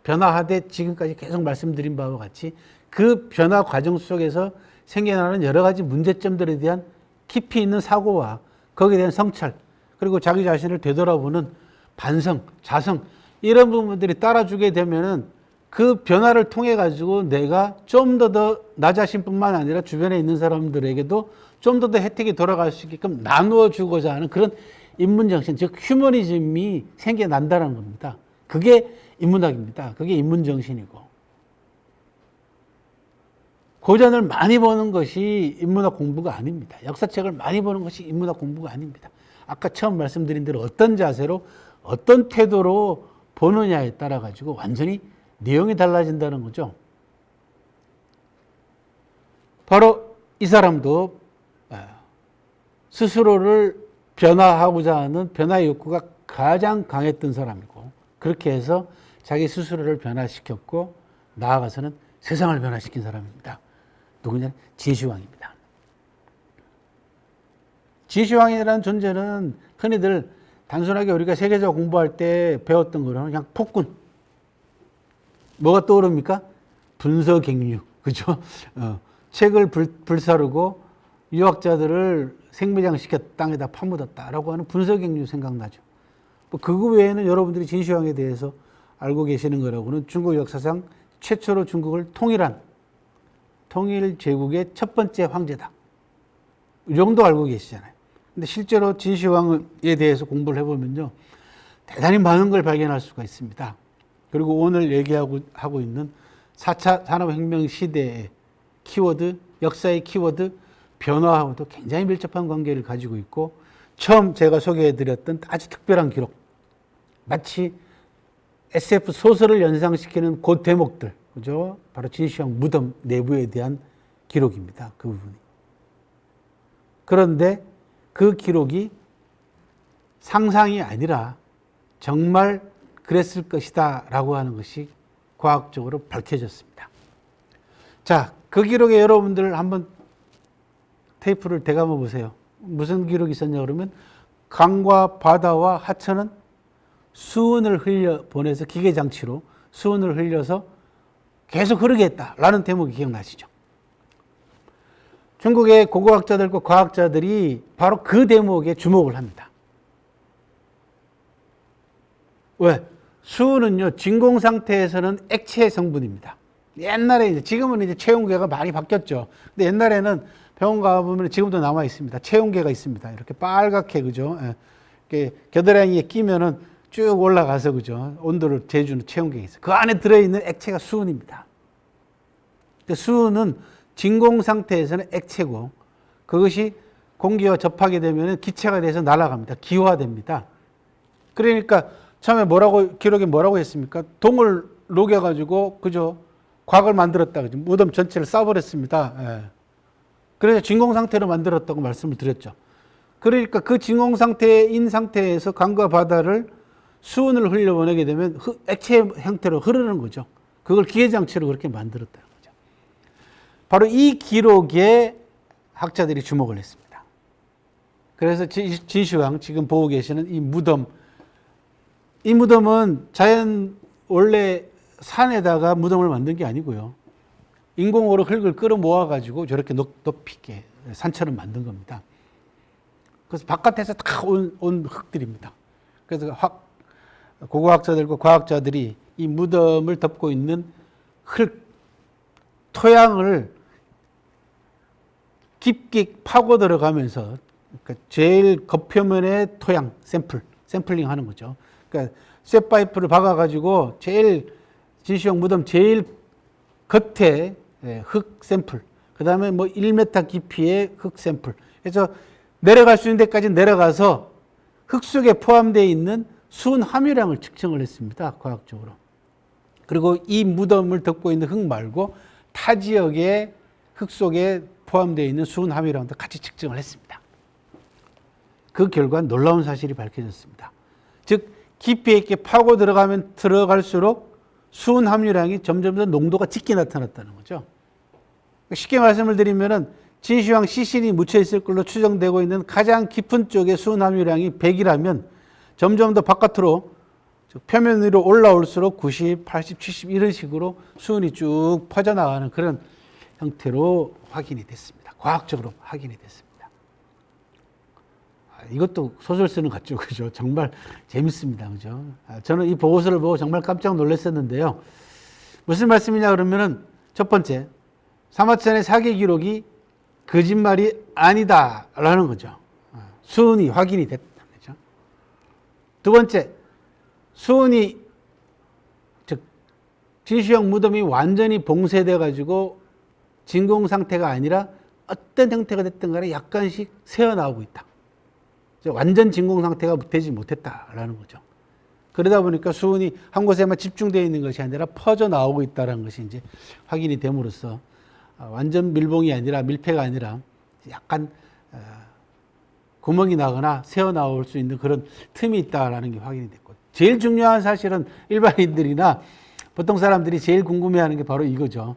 Speaker 1: 변화하되 지금까지 계속 말씀드린 바와 같이 그 변화 과정 속에서 생겨나는 여러 가지 문제점들에 대한 깊이 있는 사고와 거기에 대한 성찰, 그리고 자기 자신을 되돌아보는 반성, 자성, 이런 부분들이 따라주게 되면은 그 변화를 통해 가지고 내가 좀 더 나 자신뿐만 아니라 주변에 있는 사람들에게도 좀 더 혜택이 돌아갈 수 있게끔 나누어 주고자 하는 그런 인문정신, 즉 휴머니즘이 생겨난다는 겁니다. 그게 인문학입니다. 그게 인문정신이고, 고전을 많이 보는 것이 인문학 공부가 아닙니다. 역사책을 많이 보는 것이 인문학 공부가 아닙니다. 아까 처음 말씀드린 대로 어떤 자세로 어떤 태도로 보느냐에 따라 가지고 완전히 내용이 달라진다는 거죠. 바로 이 사람도 스스로를 변화하고자 하는 변화의 욕구가 가장 강했던 사람이고, 그렇게 해서 자기 스스로를 변화시켰고 나아가서는 세상을 변화시킨 사람입니다. 누구냐? 진시황입니다. 진시황이라는 존재는 흔히들 단순하게 우리가 세계사 공부할 때 배웠던 거는 그냥 폭군. 뭐가 떠오릅니까? 분서객류. 그죠? 책을 불사르고 유학자들을 생매장시켜 땅에다 파묻었다라고 하는 분서객류 생각나죠. 뭐 그거 외에는 여러분들이 진시황에 대해서 알고 계시는 거라고는 중국 역사상 최초로 중국을 통일한 통일 제국의 첫 번째 황제다. 이 정도 알고 계시잖아요. 근데 실제로 진시황에 대해서 공부를 해보면요, 대단히 많은 걸 발견할 수가 있습니다. 그리고 오늘 얘기하고 있는 4차 산업혁명 시대의 키워드, 역사의 키워드, 변화하고도 굉장히 밀접한 관계를 가지고 있고, 처음 제가 소개해드렸던 아주 특별한 기록, 마치 SF 소설을 연상시키는 그 대목들, 그죠? 바로 진시황 무덤 내부에 대한 기록입니다. 그 부분이. 그런데 그 기록이 상상이 아니라 정말 그랬을 것이다 라고 하는 것이 과학적으로 밝혀졌습니다. 자, 그 기록에 여러분들 한번 테이프를 대감아 보세요. 무슨 기록이 있었냐 그러면, 강과 바다와 하천은 수은을 흘려 보내서 기계장치로 수은을 흘려서 계속 흐르게 했다라는 대목이 기억나시죠? 중국의 고고학자들과 과학자들이 바로 그 대목에 주목을 합니다. 왜? 수은은요, 진공 상태에서는 액체 성분입니다. 옛날에 지금은 이제 체온계가 많이 바뀌었죠. 근데 옛날에는 병원 가보면 지금도 남아 있습니다. 체온계가 있습니다. 이렇게 빨갛게, 그죠? 이렇게 겨드랑이에 끼면은 쭉 올라가서, 그죠? 온도를 재주는 체온계가 있어요. 그 안에 들어있는 액체가 수은입니다. 수은은 진공 상태에서는 액체고, 그것이 공기와 접하게 되면 기체가 돼서 날아갑니다. 기화됩니다. 그러니까 처음에 기록에 뭐라고 했습니까? 동을 녹여가지고, 그죠? 곽을 만들었다, 그죠? 무덤 전체를 쏴버렸습니다. 예. 그래서 진공 상태로 만들었다고 말씀을 드렸죠. 그러니까 그 진공 상태인 상태에서 강과 바다를 수은을 흘려보내게 되면 액체 형태로 흐르는 거죠. 그걸 기계장치로 그렇게 만들었다는 거죠. 바로 이 기록에 학자들이 주목을 했습니다. 그래서 진시황, 지금 보고 계시는 이 무덤은 자연 원래 산에다가 무덤을 만든 게 아니고요, 인공으로 흙을 끌어 모아가지고 저렇게 높이 있게 산처럼 만든 겁니다. 그래서 바깥에서 다 온 흙들입니다. 그래서 고고학자들과 과학자들이 이 무덤을 덮고 있는 토양을 깊게 파고 들어가면서, 그러니까 제일 겉표면의 토양 샘플링 하는 거죠. 그러니까 쇠파이프를 박아가지고 진시황 무덤 제일 겉에 흙 샘플, 그 다음에 뭐 1m 깊이의 흙 샘플. 그래서 내려갈 수 있는 데까지 내려가서 흙 속에 포함되어 있는 수은 함유량을 측정을 했습니다. 과학적으로. 그리고 이 무덤을 덮고 있는 흙 말고 타 지역의 흙 속에 포함되어 있는 수은 함유량도 같이 측정을 했습니다. 그 결과 놀라운 사실이 밝혀졌습니다. 즉, 깊이 있게 파고 들어갈수록 수은 함유량이 점점 더 농도가 짙게 나타났다는 거죠. 쉽게 말씀을 드리면은 진시황 시신이 묻혀 있을 걸로 추정되고 있는 가장 깊은 쪽의 수은 함유량이 100이라면 점점 더 바깥으로 표면 위로 올라올수록 90, 80, 70 이런 식으로 수은이 쭉 퍼져나가는 그런 형태로 확인이 됐습니다. 과학적으로 확인이 됐습니다. 이것도 소설 쓰는 것 같죠, 그죠? 정말 재밌습니다, 그죠? 저는 이 보고서를 보고 정말 깜짝 놀랐었는데요. 무슨 말씀이냐 그러면은 첫 번째, 사마천의 사기 기록이 거짓말이 아니다라는 거죠. 수은이 확인이 됐다는 거죠. 두 번째, 수은이 즉 진시황 무덤이 완전히 봉쇄돼 가지고 진공 상태가 아니라 어떤 형태가 됐든 간에 약간씩 새어나오고 있다. 완전 진공 상태가 되지 못했다라는 거죠. 그러다 보니까 수은이 한 곳에만 집중되어 있는 것이 아니라 퍼져 나오고 있다는 것이 이제 확인이 됨으로써 완전 밀봉이 아니라 밀폐가 아니라 약간 구멍이 나거나 새어 나올 수 있는 그런 틈이 있다라는 게 확인이 됐고, 제일 중요한 사실은 일반인들이나 보통 사람들이 제일 궁금해하는 게 바로 이거죠.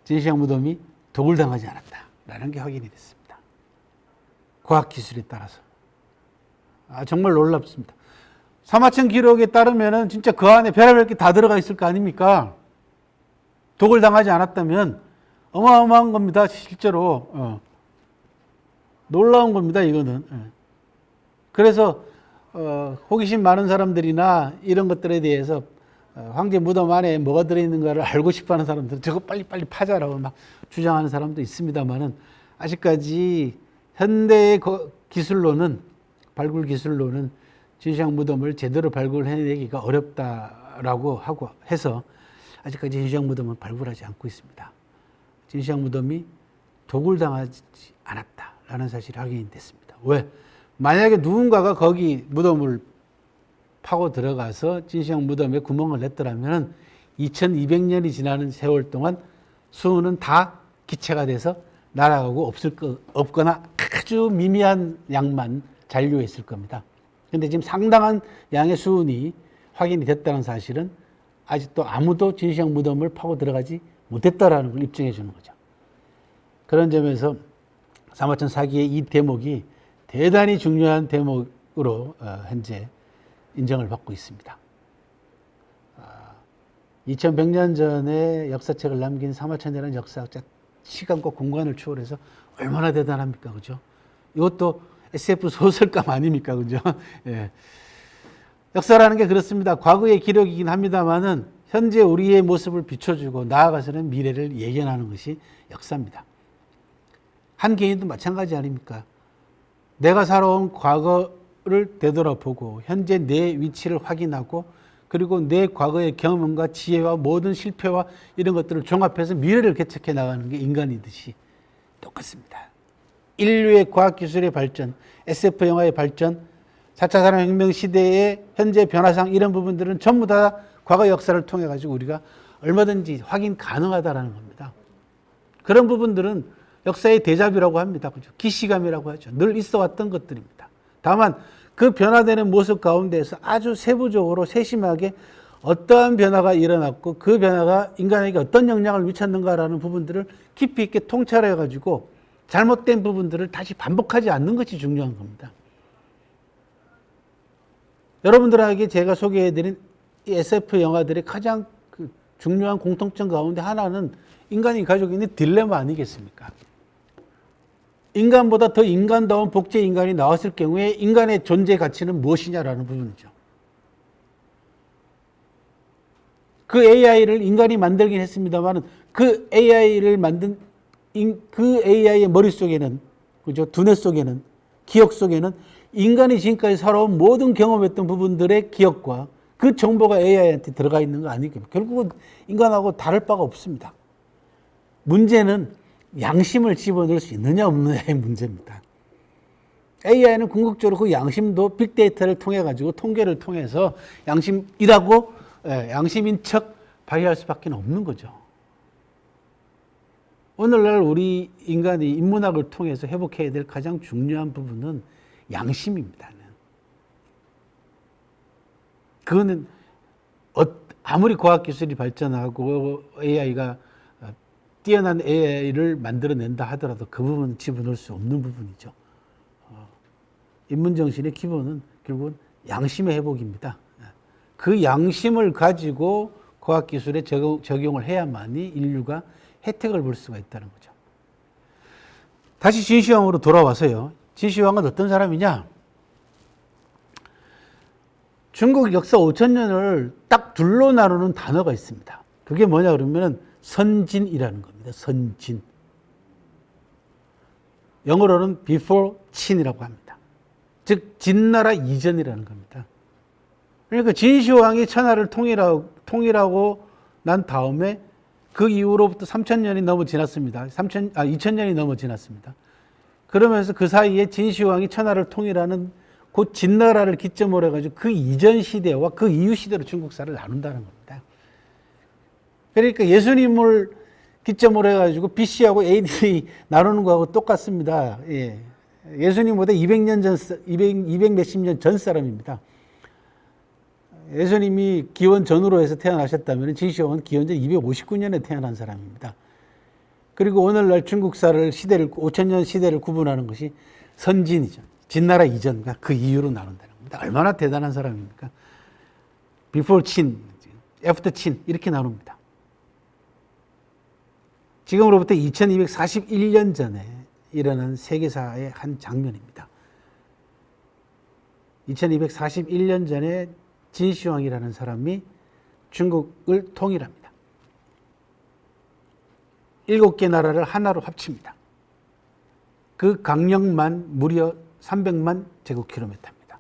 Speaker 1: 진시황 무덤이 독을 당하지 않았다라는 게 확인이 됐습니다. 과학 기술에 따라서 정말 놀랍습니다. 사마천 기록에 따르면은 진짜 그 안에 별의별 게 다 들어가 있을 거 아닙니까? 독을 당하지 않았다면 어마어마한 겁니다. 실제로 놀라운 겁니다. 이거는. 그래서 호기심 많은 사람들이나 이런 것들에 대해서 황제 무덤 안에 뭐가 들어있는가를 알고 싶어하는 사람들은 저거 빨리빨리 파자라고 막 주장하는 사람도 있습니다만은, 아직까지 현대의 기술로는, 발굴 기술로는 진시황 무덤을 제대로 발굴해내기가 어렵다라고 하고 해서 아직까지 진시황 무덤은 발굴하지 않고 있습니다. 진시황 무덤이 독을 당하지 않았다라는 사실이 확인이 됐습니다. 왜? 만약에 누군가가 거기 무덤을 파고 들어가서 진시황 무덤에 구멍을 냈더라면 2200년이 지나는 세월 동안 수은은 다 기체가 돼서 날아가고 없거나 아주 미미한 양만 잔류해 있을 겁니다. 그런데 지금 상당한 양의 수은이 확인이 됐다는 사실은 아직도 아무도 진시황 무덤을 파고 들어가지 못했다라는 걸 입증해 주는 거죠. 그런 점에서 사마천 사기의 이 대목이 대단히 중요한 대목으로 현재 인정을 받고 있습니다. 2100년 전에 역사책을 남긴 사마천이라는 역사학자, 시간과 공간을 초월해서 얼마나 대단합니까, 그죠? 이것도 SF 소설감 아닙니까, 그죠? 예. 역사라는 게 그렇습니다. 과거의 기록이긴 합니다만은 현재 우리의 모습을 비춰주고 나아가서는 미래를 예견하는 것이 역사입니다. 한 개인도 마찬가지 아닙니까? 내가 살아온 과거를 되돌아보고 현재 내 위치를 확인하고 그리고 내 과거의 경험과 지혜와 모든 실패와 이런 것들을 종합해서 미래를 개척해 나가는 게 인간이듯이 똑같습니다. 인류의 과학기술의 발전, SF 영화의 발전, 4차 산업혁명 시대의 현재 변화상 이런 부분들은 전부 다 과거 역사를 통해 가지고 우리가 얼마든지 확인 가능하다는 겁니다. 그런 부분들은 역사의 데자뷰라고 합니다. 그죠? 기시감이라고 하죠. 늘 있어 왔던 것들입니다. 다만 그 변화되는 모습 가운데에서 아주 세부적으로 세심하게 어떠한 변화가 일어났고 그 변화가 인간에게 어떤 영향을 미쳤는가라는 부분들을 깊이 있게 통찰해 가지고 잘못된 부분들을 다시 반복하지 않는 것이 중요한 겁니다. 여러분들에게 제가 소개해드린 이 SF 영화들의 가장 중요한 공통점 가운데 하나는 인간이 가지고 있는 딜레마 아니겠습니까? 인간보다 더 인간다운 복제 인간이 나왔을 경우에 인간의 존재 가치는 무엇이냐라는 부분이죠. 그 AI를 인간이 만들긴 했습니다만 그 AI를 만든 그 AI의 머릿속에는, 그죠? 두뇌 속에는, 기억 속에는 인간이 지금까지 살아온 모든 경험했던 부분들의 기억과 그 정보가 AI한테 들어가 있는 거 아니겠습니까? 결국은 인간하고 다를 바가 없습니다. 문제는 양심을 집어넣을 수 있느냐 없느냐의 문제입니다. AI는 궁극적으로 그 양심도 빅데이터를 통해 가지고 통계를 통해서 양심이라고 양심인 척 발휘할 수밖에 없는 거죠. 오늘날 우리 인간이 인문학을 통해서 회복해야 될 가장 중요한 부분은 양심입니다. 그거는 아무리 과학기술이 발전하고 AI가 뛰어난 AI를 만들어낸다 하더라도 그 부분은 집어넣을 수 없는 부분이죠. 인문정신의 기본은 결국은 양심의 회복입니다. 그 양심을 가지고 과학기술에 적용을 해야만이 인류가 혜택을 볼 수가 있다는 거죠. 다시 진시황으로 돌아와서요. 진시황은 어떤 사람이냐? 중국 역사 5,000년을 딱 둘로 나누는 단어가 있습니다. 그게 뭐냐 그러면은 선진이라는 겁니다. 선진. 영어로는 before Qin이라고 합니다. 즉 진나라 이전이라는 겁니다. 그러니까 진시황이 천하를 통일하고 난 다음에 그 이후로부터 3,000년이 넘어 지났습니다. 2,000년이 넘어 지났습니다. 그러면서 그 사이에 진시황이 천하를 통일하는 곧 진나라를 기점으로 해가지고 그 이전 시대와 그 이후 시대로 중국사를 나눈다는 겁니다. 그러니까 예수님을 기점으로 해가지고 BC하고 AD 나누는 거하고 똑같습니다. 예. 예수님보다 200년 전, 200 몇십 년 전 사람입니다. 예수님이 기원 전후로 해서 태어나셨다면 진시황은 기원 전 259년에 태어난 사람입니다. 그리고 오늘날 중국사를 5,000년 시대를 구분하는 것이 선진이죠. 진나라 이전과 그 이후로 나눈다는 겁니다. 얼마나 대단한 사람입니까? Before Qin, After Qin 이렇게 나눕니다. 지금으로부터 2241년 전에 일어난 세계사의 한 장면입니다. 2241년 전에 진시황이라는 사람이 중국을 통일합니다. 7개 나라를 하나로 합칩니다. 그 강력만 무려 300만 제곱킬로미터입니다.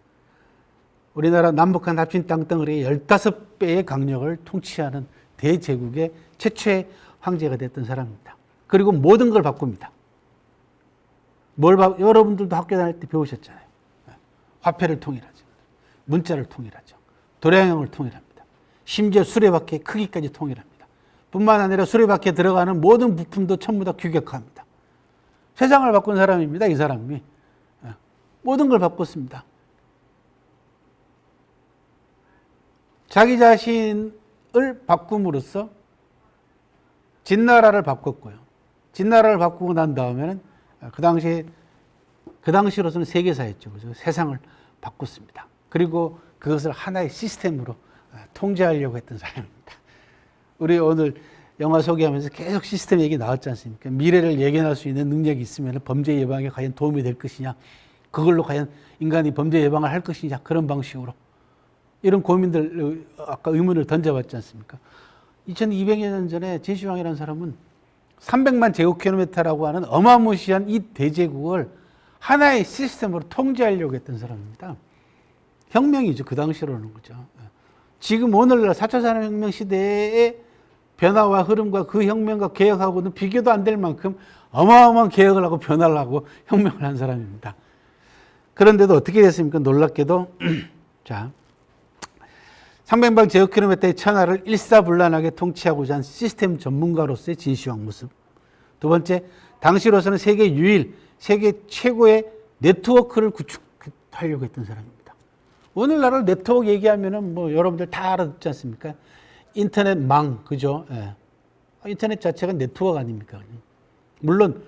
Speaker 1: 우리나라 남북한 합친 땅덩어리의 15배의 강력을 통치하는 대제국의 최초의 황제가 됐던 사람입니다. 그리고 모든 걸 바꿉니다. 여러분들도 학교 다닐 때 배우셨잖아요. 화폐를 통일하죠. 문자를 통일하죠. 도량형을 통일합니다. 심지어 수레바퀴의 크기까지 통일합니다. 뿐만 아니라 수레바퀴에 들어가는 모든 부품도 전부 다 규격화합니다. 세상을 바꾼 사람입니다. 이 사람이. 모든 걸 바꿨습니다. 자기 자신을 바꿈으로써 진나라를 바꿨고요. 진나라를 바꾸고 난 다음에는 그 당시로서는 세계사였죠. 그죠? 세상을 바꿨습니다. 그리고 그것을 하나의 시스템으로 통제하려고 했던 사람입니다. 우리 오늘 영화 소개하면서 계속 시스템 얘기 나왔지 않습니까? 미래를 예견할 수 있는 능력이 있으면 범죄 예방에 과연 도움이 될 것이냐, 그걸로 과연 인간이 범죄 예방을 할 것이냐, 그런 방식으로 이런 고민들, 아까 의문을 던져봤지 않습니까? 2200년 전에 진시황이라는 사람은 300만 제곱킬로미터라고 하는 어마무시한 이 대제국을 하나의 시스템으로 통제하려고 했던 사람입니다. 혁명이죠. 그 당시로는 거죠. 지금 오늘날 4차 산업혁명 시대의 변화와 흐름과 그 혁명과 개혁하고는 비교도 안 될 만큼 어마어마한 개혁을 하고 변화를 하고 혁명을 한 사람입니다. 그런데도 어떻게 됐습니까? 놀랍게도 자, 300만 제곱킬로미터의 천하를 일사불란하게 통치하고자 한 시스템 전문가로서의 진시황 모습. 두 번째, 당시로서는 세계 유일, 세계 최고의 네트워크를 구축하려고 했던 사람입니다. 오늘날을 네트워크 얘기하면은 뭐 여러분들 다 알아듣지 않습니까? 인터넷망, 그죠? 예. 인터넷 자체가 네트워크 아닙니까? 물론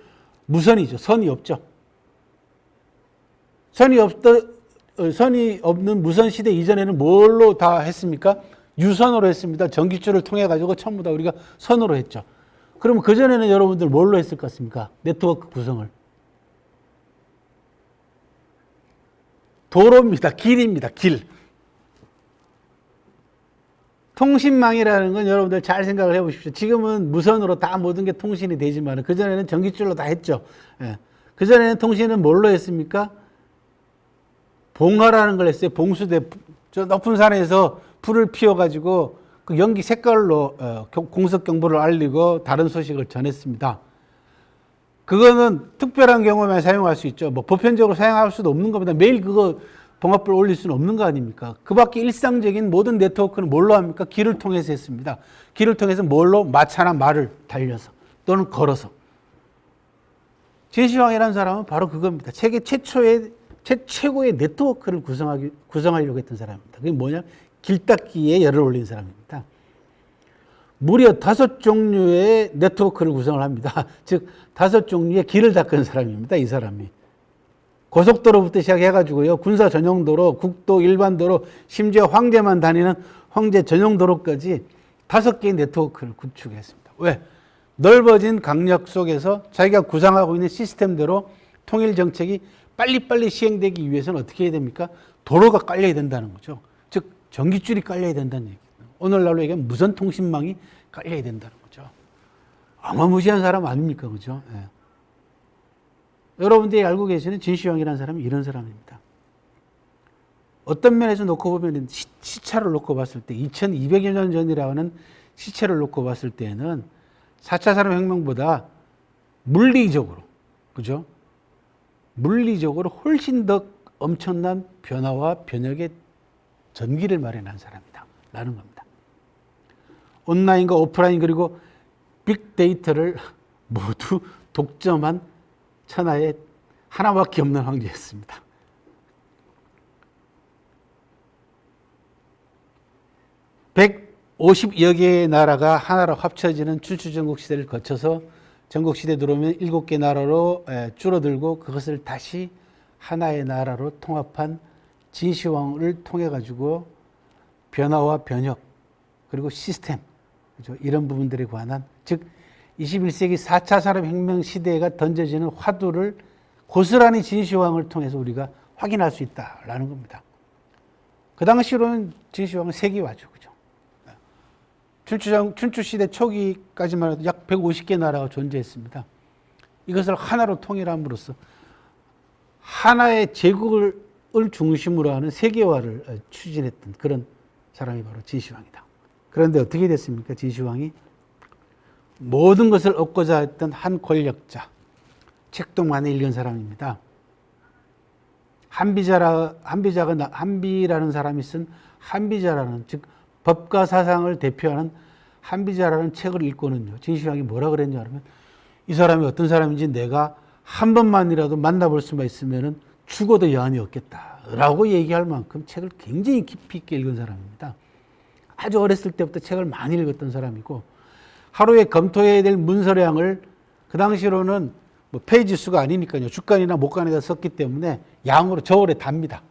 Speaker 1: 무선이죠. 선이 없죠. 선이 없는 무선 시대 이전에는 뭘로 다 했습니까? 유선으로 했습니다. 전기줄을 통해 가지고 전부 다 우리가 선으로 했죠. 그러면 그전에는 여러분들 뭘로 했을 것 같습니까? 네트워크 구성을. 도로입니다. 길입니다. 길. 통신망이라는 건 여러분들 잘 생각을 해보십시오. 지금은 무선으로 다 모든 게 통신이 되지만 그전에는 전기줄로 다 했죠. 예. 그전에는 통신은 뭘로 했습니까? 봉화라는 걸 했어요. 봉수대. 저 높은 산에서 불을 피워가지고 그 연기 색깔로 공습 경보를 알리고 다른 소식을 전했습니다. 그거는 특별한 경우에만 사용할 수 있죠. 뭐 보편적으로 사용할 수도 없는 겁니다. 매일 그거 봉합불 올릴 수는 없는 거 아닙니까? 그 밖에 일상적인 모든 네트워크는 뭘로 합니까? 길을 통해서 했습니다. 길을 통해서 뭘로? 마차나 말을 달려서 또는 걸어서. 진시황이라는 사람은 바로 그겁니다. 세계 최고의 네트워크를 구성하려고 했던 사람입니다. 그게 뭐냐? 길 닦기에 열을 올린 사람입니다. 무려 5종류의 네트워크를 구성을 합니다. 즉 5종류의 길을 닦은 사람입니다. 이 사람이. 고속도로부터 시작해가지고요. 군사 전용도로, 국도, 일반도로, 심지어 황제만 다니는 황제 전용도로까지 5개의 네트워크를 구축했습니다. 왜? 넓어진 강력 속에서 자기가 구상하고 있는 시스템대로 통일 정책이 빨리빨리 시행되기 위해서는 어떻게 해야 됩니까? 도로가 깔려야 된다는 거죠. 즉 전기줄이 깔려야 된다는 얘기예요. 오늘날로 얘기하면 무선통신망이 깔려야 된다는 거죠. 어마무시한 사람 아닙니까? 그죠? 예. 여러분들이 알고 계시는 진시황이라는 사람이 이런 사람입니다. 어떤 면에서 놓고 보면 시차를 놓고 봤을 때 2200여 년 전이라고 하는 시차를 놓고 봤을 때는 4차 산업혁명보다 물리적으로, 그죠? 물리적으로 훨씬 더 엄청난 변화와 변혁의 전기를 마련한 사람이다 라는 겁니다. 온라인과 오프라인 그리고 빅데이터를 모두 독점한 천하의 하나밖에 없는 황제였습니다. 150여 개의 나라가 하나로 합쳐지는 춘추전국 시대를 거쳐서 전국시대 들어오면 7개 나라로 줄어들고 그것을 다시 하나의 나라로 통합한 진시황을 통해 가지고 변화와 변혁 그리고 시스템, 그죠? 이런 부분들에 관한, 즉 21세기 4차 산업혁명 시대가 던져지는 화두를 고스란히 진시황을 통해서 우리가 확인할 수 있다라는 겁니다. 그 당시로는 진시황은 세계화죠, 그죠? 춘추시대 초기까지만 해도 약 150개 나라가 존재했습니다. 이것을 하나로 통일함으로써 하나의 제국을 중심으로 하는 세계화를 추진했던 그런 사람이 바로 진시황이다. 그런데 어떻게 됐습니까? 진시황이 모든 것을 얻고자 했던 한 권력자, 책도 많이 읽은 사람입니다. 한비라는 사람이 쓴 한비자라는, 즉 법과 사상을 대표하는 한비자라는 책을 읽고는요, 진시황이 뭐라 그랬냐 하면, 이 사람이 어떤 사람인지 내가 한 번만이라도 만나볼 수만 있으면 죽어도 여한이 없겠다라고 얘기할 만큼 책을 굉장히 깊이 있게 읽은 사람입니다. 아주 어렸을 때부터 책을 많이 읽었던 사람이고, 하루에 검토해야 될 문서량을 그 당시로는 뭐 페이지 수가 아니니까요, 주간이나 목간에다 썼기 때문에 양으로 저울에 답니다.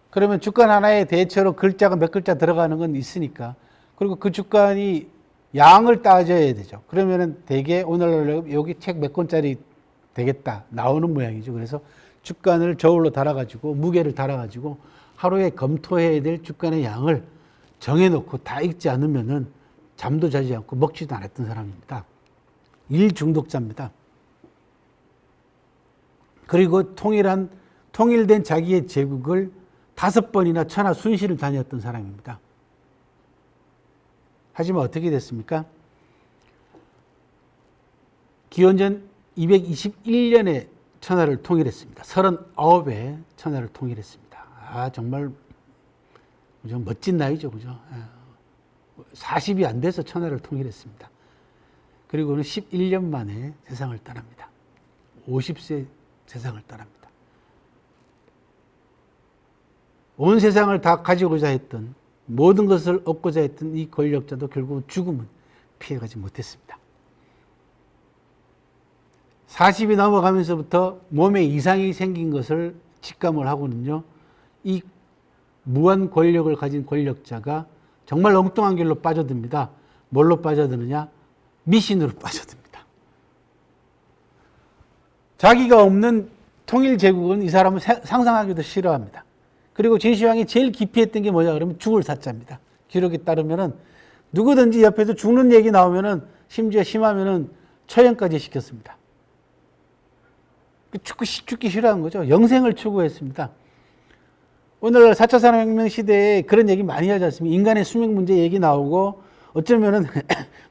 Speaker 1: 그러면 주간 하나에 대체로 글자가 몇 글자 들어가는 건 있으니까, 그리고 그 주간이 양을 따져야 되죠. 그러면은 대개 오늘날 여기 책 몇 권짜리 되겠다 나오는 모양이죠. 그래서 주간을 저울로 달아가지고 무게를 달아가지고 하루에 검토해야 될 주간의 양을 정해놓고 다 읽지 않으면은 잠도 자지 않고 먹지도 않았던 사람입니다. 일 중독자입니다. 그리고 통일된 자기의 제국을 5번이나 천하 순시를 다녔던 사람입니다. 하지만 어떻게 됐습니까? 기원전 221년에 천하를 통일했습니다. 39에 천하를 통일했습니다. 정말 멋진 나이죠, 그죠? 40이 안 돼서 천하를 통일했습니다. 그리고는 11년 만에 세상을 떠납니다. 50세 세상을 떠납니다. 온 세상을 다 가지고자 했던, 모든 것을 얻고자 했던 이 권력자도 결국 죽음은 피해가지 못했습니다. 40이 넘어가면서부터 몸에 이상이 생긴 것을 직감을 하고는요, 이 무한 권력을 가진 권력자가 정말 엉뚱한 길로 빠져듭니다. 뭘로 빠져드느냐? 미신으로 빠져듭니다. 자기가 없는 통일 제국은 이 사람은 상상하기도 싫어합니다. 그리고 진시황이 제일 기피했던 게 뭐냐 그러면 죽을 사자입니다. 기록에 따르면은 누구든지 옆에서 죽는 얘기 나오면은 심지어 심하면은 처형까지 시켰습니다. 죽기 싫어한 거죠. 영생을 추구했습니다. 오늘날 4차 산업혁명 시대에 그런 얘기 많이 하지 않습니까? 인간의 수명 문제 얘기 나오고 어쩌면은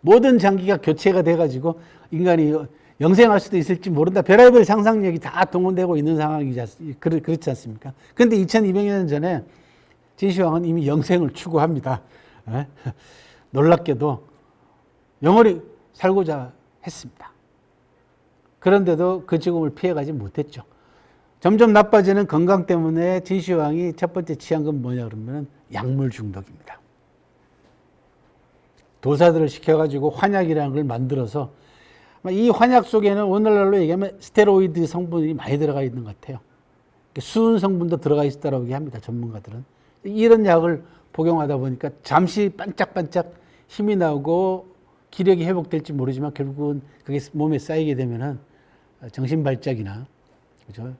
Speaker 1: 모든 장기가 교체가 돼가지고 인간이 영생할 수도 있을지 모른다. 별의별 상상력이 다 동원되고 있는 상황이지 그렇지 않습니까? 그런데 2200년 전에 진시황은 이미 영생을 추구합니다. 놀랍게도 영원히 살고자 했습니다. 그런데도 그 죽음을 피해가지 못했죠. 점점 나빠지는 건강 때문에 진시황이 첫 번째 취한 건 뭐냐 그러면 약물 중독입니다. 도사들을 시켜가지고 환약이라는 걸 만들어서, 이 환약 속에는 오늘날로 얘기하면 스테로이드 성분이 많이 들어가 있는 것 같아요. 수은 성분도 들어가 있다고 얘기합니다, 전문가들은. 이런 약을 복용하다 보니까 잠시 반짝반짝 힘이 나고 기력이 회복될지 모르지만 결국은 그게 몸에 쌓이게 되면은 정신발작이나 그죠?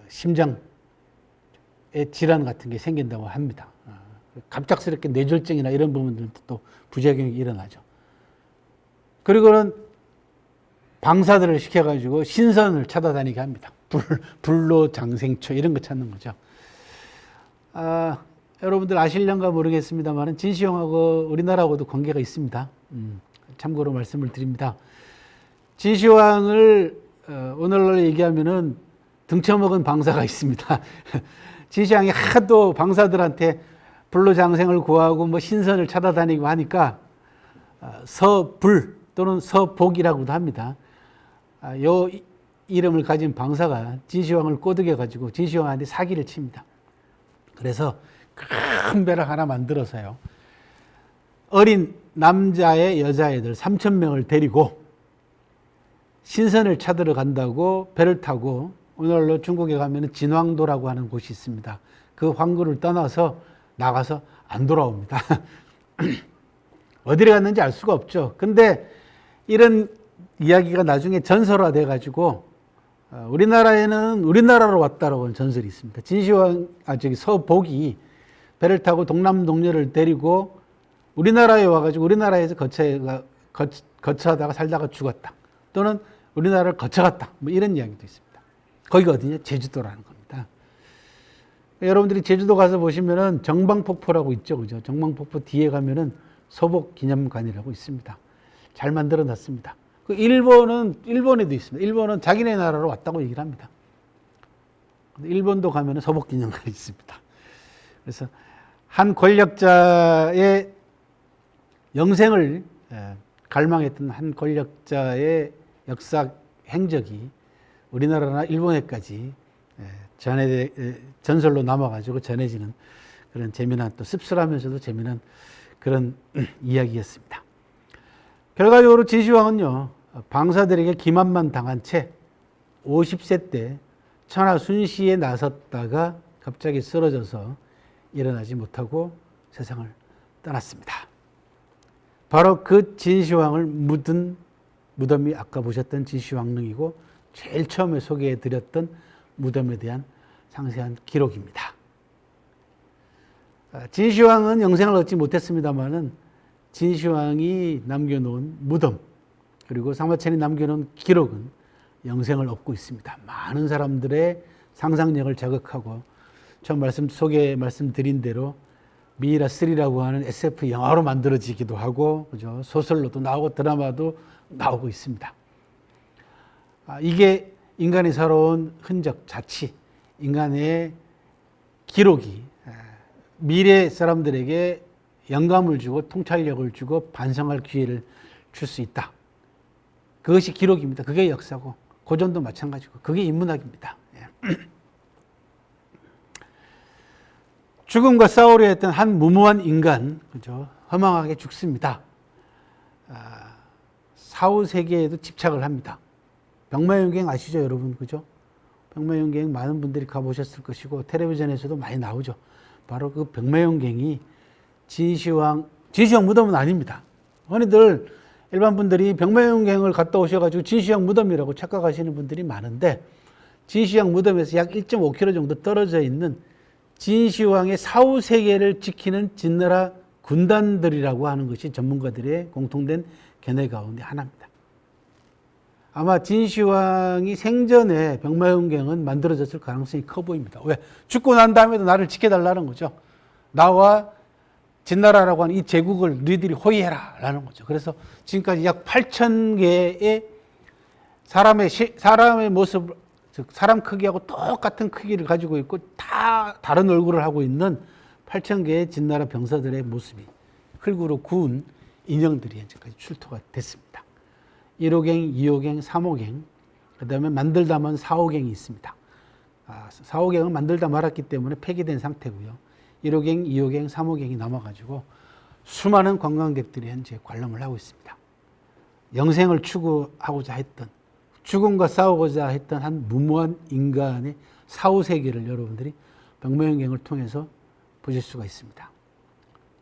Speaker 1: 심장의 질환 같은 게 생긴다고 합니다. 갑작스럽게 뇌졸중이나 이런 부분들도 또 부작용이 일어나죠. 그리고는 방사들을 시켜가지고 신선을 찾아다니게 합니다. 불로장생초 이런 거 찾는 거죠. 여러분들 아실런가 모르겠습니다만 진시황하고 우리나라하고도 관계가 있습니다. 참고로 말씀을 드립니다. 진시황을 오늘날로 얘기하면은 등쳐먹은 방사가 있습니다. 진시황이 하도 방사들한테 불로장생을 구하고 뭐 신선을 찾아다니고 하니까 서불 또는 서복이라고도 합니다. 요 이름을 가진 방사가 진시황을 꼬드겨 가지고 진시황한테 사기를 칩니다. 그래서 큰 배를 하나 만들어서요. 어린 남자애 여자애들 3,000명을 데리고 신선을 찾으러 간다고 배를 타고 오늘날로 중국에 가면 진황도라고 하는 곳이 있습니다. 그 황구를 떠나서 나가서 안 돌아옵니다. 어디를 갔는지 알 수가 없죠. 근데 이런 이야기가 나중에 전설화돼 가지고 우리나라에는 우리나라로 왔다라고 하는 전설이 있습니다. 진시황, 서복이 배를 타고 동남동녀를 데리고 우리나라에 와가지고 우리나라에서 거처하다가 살다가 죽었다. 또는 우리나라를 거쳐갔다. 뭐 이런 이야기도 있습니다. 거기가 어디냐? 제주도라는 겁니다. 여러분들이 제주도 가서 보시면은 정방폭포라고 있죠. 그죠? 정방폭포 뒤에 가면은 서복 기념관이라고 있습니다. 잘 만들어 놨습니다. 그 일본에도 있습니다. 일본은 자기네 나라로 왔다고 얘기를 합니다. 일본도 가면은 서복 기념관이 있습니다. 그래서 한 권력자의 영생을 갈망했던 한 권력자의 역사 행적이 우리나라나 일본에까지 전설로 남아가지고 전해지는 그런 재미난 또 씁쓸하면서도 재미난 그런 이야기였습니다. 결과적으로 진시황은요, 방사들에게 기만만 당한 채 50세 때 천하 순시에 나섰다가 갑자기 쓰러져서 일어나지 못하고 세상을 떠났습니다. 바로 그 진시황을 묻은 무덤이 아까 보셨던 진시황릉이고 제일 처음에 소개해 드렸던 무덤에 대한 상세한 기록입니다. 진시황은 영생을 얻지 못했습니다만은 진시황이 남겨놓은 무덤 그리고 상마천이 남겨놓은 기록은 영생을 얻고 있습니다. 많은 사람들의 상상력을 자극하고 처음 말씀드린 대로 미이라 3라고 하는 SF 영화로 만들어지기도 하고 그죠? 소설로도 나오고 드라마도 나오고 있습니다. 이게 인간이 살아온 흔적, 자치, 인간의 기록이 미래 사람들에게 영감을 주고 통찰력을 주고 반성할 기회를 줄 수 있다. 그것이 기록입니다. 그게 역사고 고전도 마찬가지고 그게 인문학입니다. 죽음과 싸우려 했던 한 무모한 인간, 그죠? 허망하게 죽습니다. 사후세계에도 집착을 합니다. 병마용객 아시죠, 여러분? 그죠? 병마용객 많은 분들이 가보셨을 것이고, 텔레비전에서도 많이 나오죠. 바로 그 병마용객이 진시황 무덤은 아닙니다. 흔히들 일반 분들이 병마용객을 갔다 오셔가지고 진시황 무덤이라고 착각하시는 분들이 많은데, 진시황 무덤에서 약 1.5km 정도 떨어져 있는 진시황의 사후세계를 지키는 진나라 군단들이라고 하는 것이 전문가들의 공통된 견해 가운데 하나입니다. 아마 진시황이 생전에 병마용객은 만들어졌을 가능성이 커 보입니다. 왜? 죽고 난 다음에도 나를 지켜달라는 거죠. 나와 진나라라고 하는 이 제국을 너희들이 호위해라 라는 거죠. 그래서 지금까지 약 8,000개의 사람의 모습, 즉 사람 크기하고 똑같은 크기를 가지고 있고 다 다른 얼굴을 하고 있는 8,000개의 진나라 병사들의 모습이 흙으로 구운 인형들이 현재까지 출토가 됐습니다. 1호갱, 2호갱, 3호갱, 그 다음에 만들다 만 4호갱이 있습니다. 4호갱은 만들다 말았기 때문에 폐기된 상태고요. 1호갱, 2호갱, 3호갱이 남아가지고 수많은 관광객들이 현재 관람을 하고 있습니다. 영생을 추구하고자 했던, 죽음과 싸우고자 했던 한 무모한 인간의 사후세계를 여러분들이 병마용객을 통해서 보실 수가 있습니다.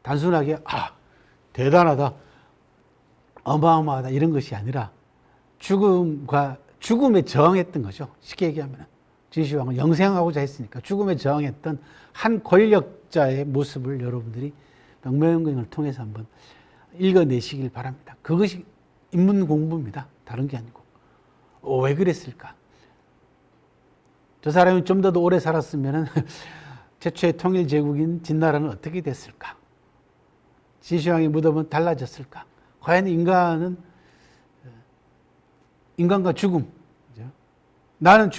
Speaker 1: 단순하게 대단하다, 어마어마하다 이런 것이 아니라 죽음에 저항했던 거죠. 쉽게 얘기하면 진시황은 영생하고자 했으니까 죽음에 저항했던 한 권력자의 모습을 여러분들이 명명경을 통해서 한번 읽어내시길 바랍니다. 그것이 인문 공부입니다. 다른 게 아니고. 왜 그랬을까? 저 사람이 좀 더 오래 살았으면 최초의 통일 제국인 진나라는 어떻게 됐을까? 진시황의 무덤은 달라졌을까? 과연 인간과 죽음, 나는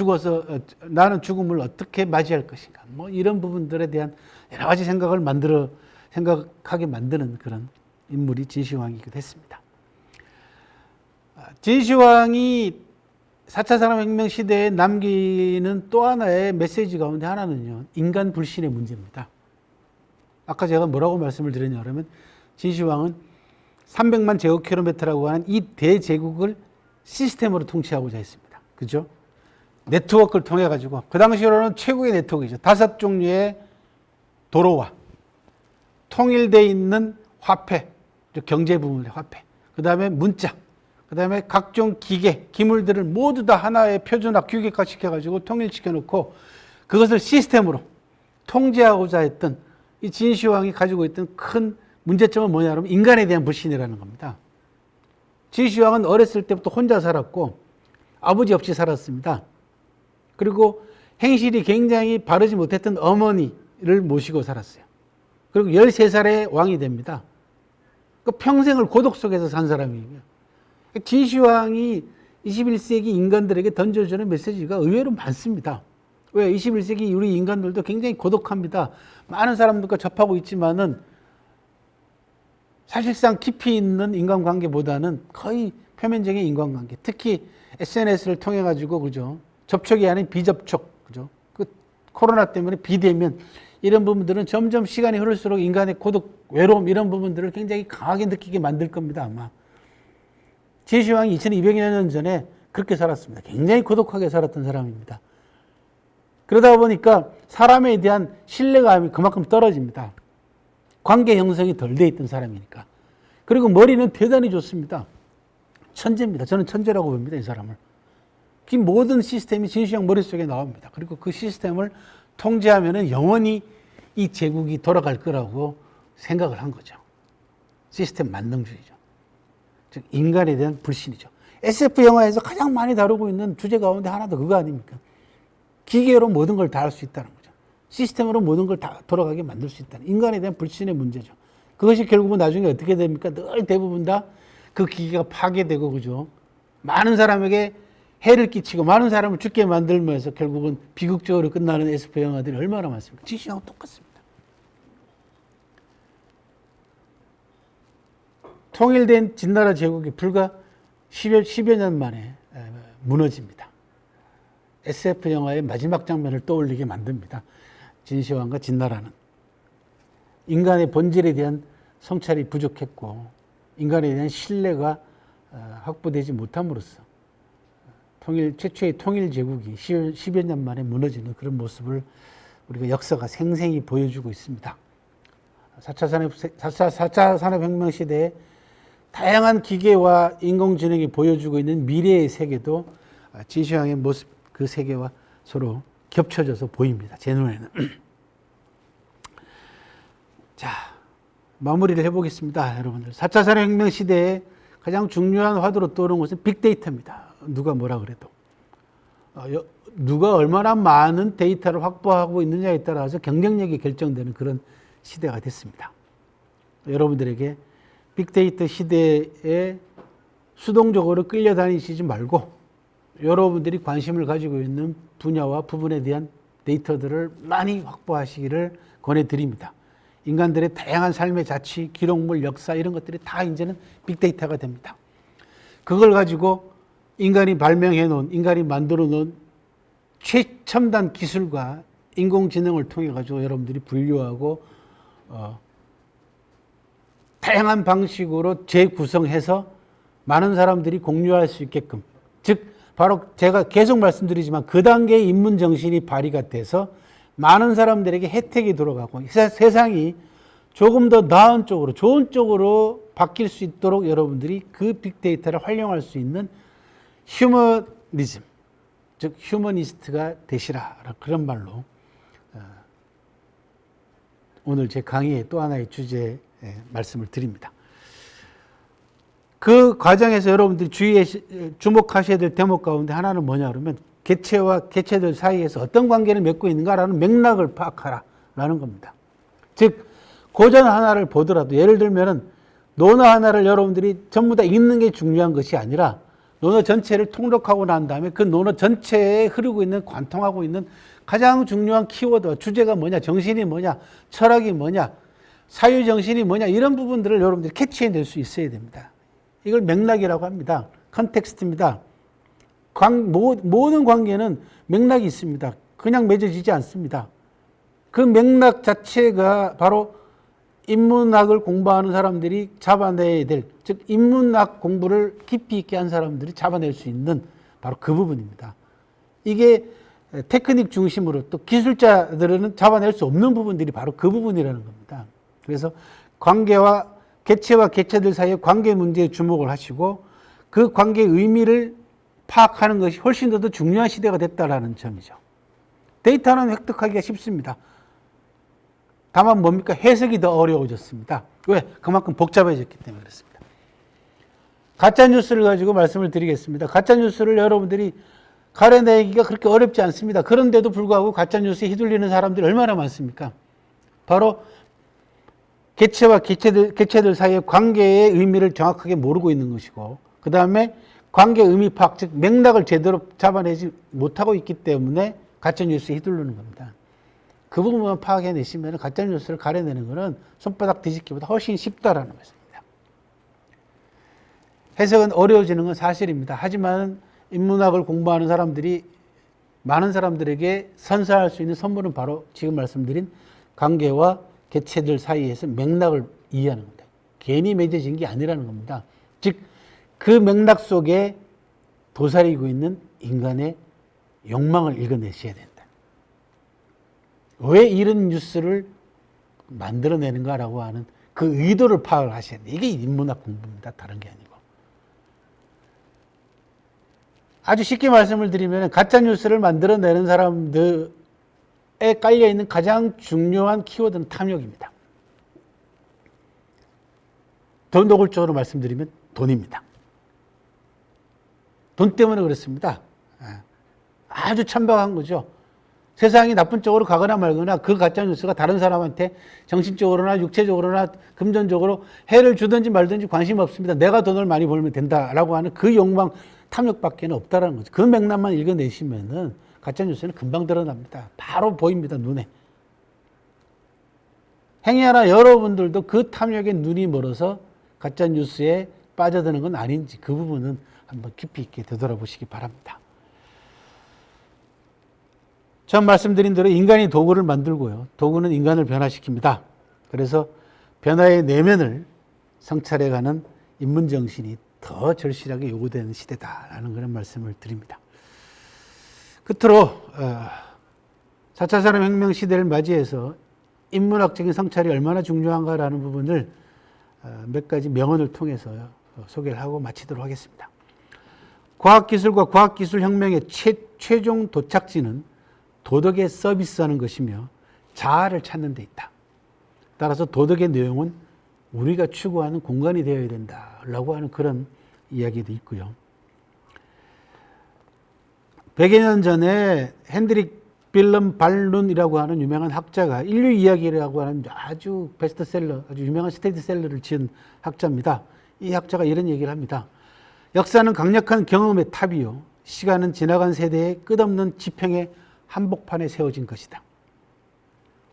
Speaker 1: 죽음을 어떻게 맞이할 것인가? 뭐 이런 부분들에 대한 여러 가지 생각하게 만드는 그런 인물이 진시황이기도 했습니다. 진시황이 4차 산업혁명 시대에 남기는 또 하나의 메시지 가운데 하나는요, 인간 불신의 문제입니다. 아까 제가 뭐라고 말씀을 드렸냐 그러면 진시황은 300만 제곱킬로미터라고 하는 이 대제국을 시스템으로 통치하고자 했습니다. 그죠? 네트워크를 통해 가지고 그 당시로는 최고의 네트워크이죠. 5종류의 도로와 통일되어 있는 화폐, 경제 부문의 화폐, 그 다음에 문자, 그 다음에 각종 기계, 기물들을 모두 다 하나의 표준화, 규격화 시켜가지고 통일시켜 놓고 그것을 시스템으로 통제하고자 했던 이 진시황이 가지고 있던 큰 문제점은 뭐냐 하면 인간에 대한 불신이라는 겁니다. 진시황은 어렸을 때부터 혼자 살았고 아버지 없이 살았습니다. 그리고 행실이 굉장히 바르지 못했던 어머니를 모시고 살았어요. 그리고 13살에 왕이 됩니다. 그 평생을 고독 속에서 산 사람이에요. 진시황이 21세기 인간들에게 던져주는 메시지가 의외로 많습니다. 왜? 21세기 우리 인간들도 굉장히 고독합니다. 많은 사람들과 접하고 있지만은 사실상 깊이 있는 인간관계보다는 거의 표면적인 인간관계, 특히 SNS를 통해 가지고 그죠? 접촉이 아닌 비접촉, 그죠? 그 코로나 때문에 비대면 이런 부분들은 점점 시간이 흐를수록 인간의 고독, 외로움 이런 부분들을 굉장히 강하게 느끼게 만들 겁니다, 아마. 진시황이 2200년 전에 그렇게 살았습니다. 굉장히 고독하게 살았던 사람입니다. 그러다 보니까 사람에 대한 신뢰감이 그만큼 떨어집니다. 관계 형성이 덜 돼 있던 사람이니까. 그리고 머리는 대단히 좋습니다. 천재입니다. 저는 천재라고 봅니다, 이 사람을. 그 모든 시스템이 진시황 머릿속에 나옵니다. 그리고 그 시스템을 통제하면 영원히 이 제국이 돌아갈 거라고 생각을 한 거죠. 시스템 만능주의죠. 즉 인간에 대한 불신이죠. SF 영화에서 가장 많이 다루고 있는 주제 가운데 하나도 그거 아닙니까? 기계로 모든 걸 다 할 수 있다는 거죠. 시스템으로 모든 걸 다 돌아가게 만들 수 있다는 인간에 대한 불신의 문제죠. 그것이 결국은 나중에 어떻게 됩니까? 늘 대부분 다 그 기계가 파괴되고 그죠. 많은 사람에게 해를 끼치고 많은 사람을 죽게 만들면서 결국은 비극적으로 끝나는 SF 영화들이 얼마나 많습니까? 진시황하고 똑같습니다. 통일된 진나라 제국이 불과 10여 년 만에 무너집니다. SF 영화의 마지막 장면을 떠올리게 만듭니다. 진시황과 진나라는. 인간의 본질에 대한 성찰이 부족했고 인간에 대한 신뢰가 확보되지 못함으로써 최초의 통일 제국이 10여 년 만에 무너지는 그런 모습을 우리가 역사가 생생히 보여주고 있습니다. 4차 산업혁명 시대에 다양한 기계와 인공지능이 보여주고 있는 미래의 세계도 진시황의 모습, 그 세계와 서로 겹쳐져서 보입니다. 제 눈에는. 자, 마무리를 해보겠습니다. 여러분들. 4차 산업혁명 시대에 가장 중요한 화두로 떠오르는 것은 빅데이터입니다. 누가 뭐라 그래도. 누가 얼마나 많은 데이터를 확보하고 있느냐에 따라서 경쟁력이 결정되는 그런 시대가 됐습니다. 여러분들에게 빅데이터 시대에 수동적으로 끌려다니시지 말고 여러분들이 관심을 가지고 있는 분야와 부분에 대한 데이터들을 많이 확보하시기를 권해드립니다. 인간들의 다양한 삶의 자취, 기록물, 역사 이런 것들이 다 이제는 빅데이터가 됩니다. 그걸 가지고 인간이 발명해 놓은, 인간이 만들어 놓은 최첨단 기술과 인공지능을 통해 가지고 여러분들이 분류하고 다양한 방식으로 재구성해서 많은 사람들이 공유할 수 있게끔, 즉 바로 제가 계속 말씀드리지만 그 단계의 인문 정신이 발휘가 돼서 많은 사람들에게 혜택이 들어가고 세상이 조금 더 나은 쪽으로, 좋은 쪽으로 바뀔 수 있도록 여러분들이 그 빅데이터를 활용할 수 있는 휴머니즘, 즉 휴머니스트가 되시라, 그런 말로 오늘 제 강의의 또 하나의 주제에 말씀을 드립니다. 그 과정에서 여러분들이 주목하셔야 될 대목 가운데 하나는 뭐냐 그러면 개체와 개체들 사이에서 어떤 관계를 맺고 있는가라는 맥락을 파악하라라는 겁니다. 즉 고전 하나를 보더라도 예를 들면은 논어 하나를 여러분들이 전부 다 읽는 게 중요한 것이 아니라 논어 전체를 통독하고 난 다음에 그 논어 전체에 흐르고 있는, 관통하고 있는 가장 중요한 키워드, 주제가 뭐냐, 정신이 뭐냐, 철학이 뭐냐, 사유정신이 뭐냐, 이런 부분들을 여러분들이 캐치해낼 수 있어야 됩니다. 이걸 맥락이라고 합니다. 컨텍스트입니다. 모든 관계는 맥락이 있습니다. 그냥 맺어지지 않습니다. 그 맥락 자체가 바로 인문학을 공부하는 사람들이 잡아내야 될, 즉 인문학 공부를 깊이 있게 한 사람들이 잡아낼 수 있는 바로 그 부분입니다. 이게 테크닉 중심으로 또 기술자들은 잡아낼 수 없는 부분들이 바로 그 부분이라는 겁니다. 그래서 개체와 개체들 사이의 관계 문제에 주목을 하시고 그 관계의 의미를 파악하는 것이 훨씬 더 중요한 시대가 됐다는 점이죠. 데이터는 획득하기가 쉽습니다. 다만 뭡니까? 해석이 더 어려워졌습니다. 왜? 그만큼 복잡해졌기 때문에 그렇습니다. 가짜뉴스를 가지고 말씀을 드리겠습니다. 가짜뉴스를 여러분들이 가려내기가 그렇게 어렵지 않습니다. 그런데도 불구하고 가짜뉴스에 휘둘리는 사람들이 얼마나 많습니까? 바로 개체와 개체들 사이의 관계의 의미를 정확하게 모르고 있는 것이고, 그 다음에 관계 의미 파악, 즉 맥락을 제대로 잡아내지 못하고 있기 때문에 가짜뉴스에 휘둘르는 겁니다. 그 부분만 파악해내시면 가짜뉴스를 가려내는 것은 손바닥 뒤집기보다 훨씬 쉽다라는 것입니다. 해석은 어려워지는 건 사실입니다. 하지만 인문학을 공부하는 사람들이 많은 사람들에게 선사할 수 있는 선물은 바로 지금 말씀드린 관계와 개체들 사이에서 맥락을 이해하는 겁니다. 괜히 맺어진 게 아니라는 겁니다. 즉, 그 맥락 속에 도사리고 있는 인간의 욕망을 읽어내셔야 된다. 왜 이런 뉴스를 만들어내는가라고 하는 그 의도를 파악을 하셔야 돼요. 이게 인문학 공부입니다. 다른 게 아니고. 아주 쉽게 말씀을 드리면 가짜뉴스를 만들어내는 사람들에 깔려있는 가장 중요한 키워드는 탐욕입니다. 더 노골적으로 말씀드리면 돈입니다. 돈 때문에 그렇습니다. 아주 천박한 거죠. 세상이 나쁜 쪽으로 가거나 말거나 그 가짜뉴스가 다른 사람한테 정신적으로나 육체적으로나 금전적으로 해를 주든지 말든지 관심 없습니다. 내가 돈을 많이 벌면 된다라고 하는 그 욕망, 탐욕밖에 없다라는 거죠. 그 맥락만 읽어내시면은 가짜뉴스는 금방 드러납니다. 바로 보입니다, 눈에. 행여나 여러분들도 그 탐욕에 눈이 멀어서 가짜뉴스에 빠져드는 건 아닌지 그 부분은 한번 깊이 있게 되돌아보시기 바랍니다. 처음 말씀드린 대로 인간이 도구를 만들고요. 도구는 인간을 변화시킵니다. 그래서 변화의 내면을 성찰해가는 인문정신이 더 절실하게 요구되는 시대다라는 그런 말씀을 드립니다. 끝으로 4차 산업혁명 시대를 맞이해서 인문학적인 성찰이 얼마나 중요한가라는 부분을 몇 가지 명언을 통해서 소개를 하고 마치도록 하겠습니다. 과학기술과 과학기술혁명의 최종 도착지는 도덕에 서비스하는 것이며 자아를 찾는 데 있다. 따라서 도덕의 내용은 우리가 추구하는 공간이 되어야 된다라고 하는 그런 이야기도 있고요. 100여 년 전에 핸드릭 빌름 발룬이라고 하는 유명한 학자가 인류 이야기라고 하는 아주 베스트셀러, 아주 유명한 스테디셀러를 지은 학자입니다. 이 학자가 이런 얘기를 합니다. 역사는 강력한 경험의 탑이요. 시간은 지나간 세대의 끝없는 지평의 한복판에 세워진 것이다.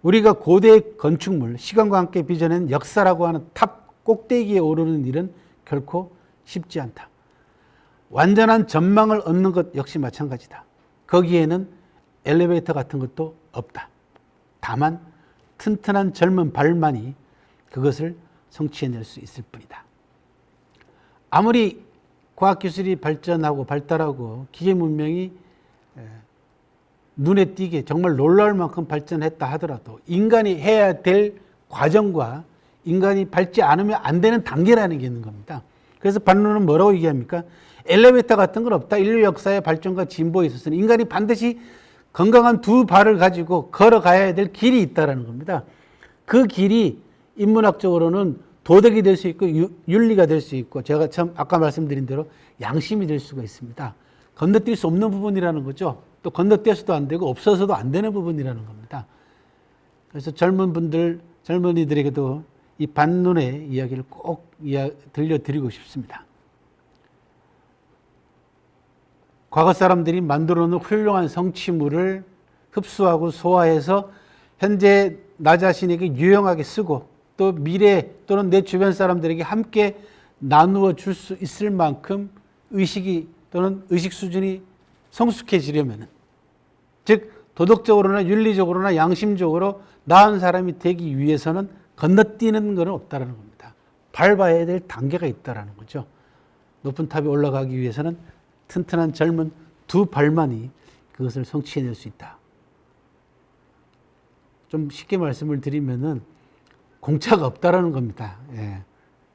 Speaker 1: 우리가 고대의 건축물, 시간과 함께 빚어낸 역사라고 하는 탑 꼭대기에 오르는 일은 결코 쉽지 않다. 완전한 전망을 얻는 것 역시 마찬가지다. 거기에는 엘리베이터 같은 것도 없다. 다만 튼튼한 젊은 발만이 그것을 성취해낼 수 있을 뿐이다. 아무리 과학기술이 발전하고 발달하고 기계문명이 눈에 띄게 정말 놀라울 만큼 발전했다 하더라도 인간이 해야 될 과정과 인간이 밟지 않으면 안 되는 단계라는 게 있는 겁니다. 그래서 반론은 뭐라고 얘기합니까? 엘리베이터 같은 건 없다. 인류 역사의 발전과 진보에 있어서는 인간이 반드시 건강한 두 발을 가지고 걸어가야 될 길이 있다는 겁니다. 그 길이 인문학적으로는 도덕이 될 수 있고 윤리가 될 수 있고 제가 참 아까 말씀드린 대로 양심이 될 수가 있습니다. 건너뛸 수 없는 부분이라는 거죠. 또 건너뛰어서도 안 되고 없어서도 안 되는 부분이라는 겁니다. 그래서 젊은이들에게도 이 반론의 이야기를 꼭 들려드리고 싶습니다. 과거 사람들이 만들어 놓은 훌륭한 성취물을 흡수하고 소화해서 현재 나 자신에게 유용하게 쓰고 또 미래 또는 내 주변 사람들에게 함께 나누어 줄 수 있을 만큼 의식이 또는 의식 수준이 성숙해지려면, 즉 도덕적으로나 윤리적으로나 양심적으로 나은 사람이 되기 위해서는 건너뛰는 것은 없다는 겁니다. 밟아야 될 단계가 있다는 거죠. 높은 탑에 올라가기 위해서는 튼튼한 젊은 두 발만이 그것을 성취해낼 수 있다. 좀 쉽게 말씀을 드리면은 공짜가 없다라는 겁니다. 예.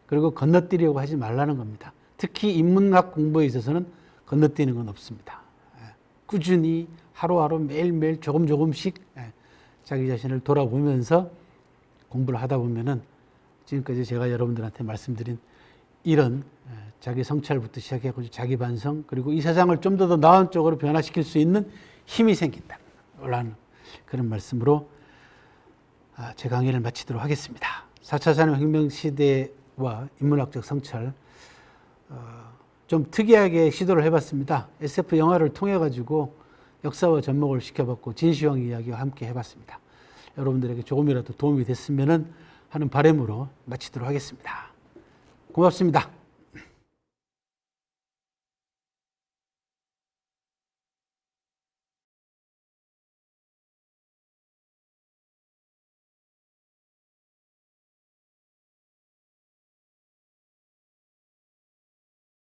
Speaker 1: 그리고 건너뛰려고 하지 말라는 겁니다. 특히 인문학 공부에 있어서는 건너뛰는 건 없습니다. 예. 꾸준히 하루하루 매일매일 조금씩 자기 자신을 돌아보면서 공부를 하다 보면은 지금까지 제가 여러분들한테 말씀드린 이런 자기 성찰부터 시작해서 자기 반성 그리고 이 세상을 좀 더 나은 쪽으로 변화시킬 수 있는 힘이 생긴다라는 그런 말씀으로 제 강의를 마치도록 하겠습니다. 4차 산업혁명 시대와 인문학적 성찰 좀 특이하게 시도를 해봤습니다. SF 영화를 통해 가지고 역사와 접목을 시켜봤고 진시황 이야기와 함께 해봤습니다. 여러분들에게 조금이라도 도움이 됐으면 하는 바람으로 마치도록 하겠습니다. 고맙습니다.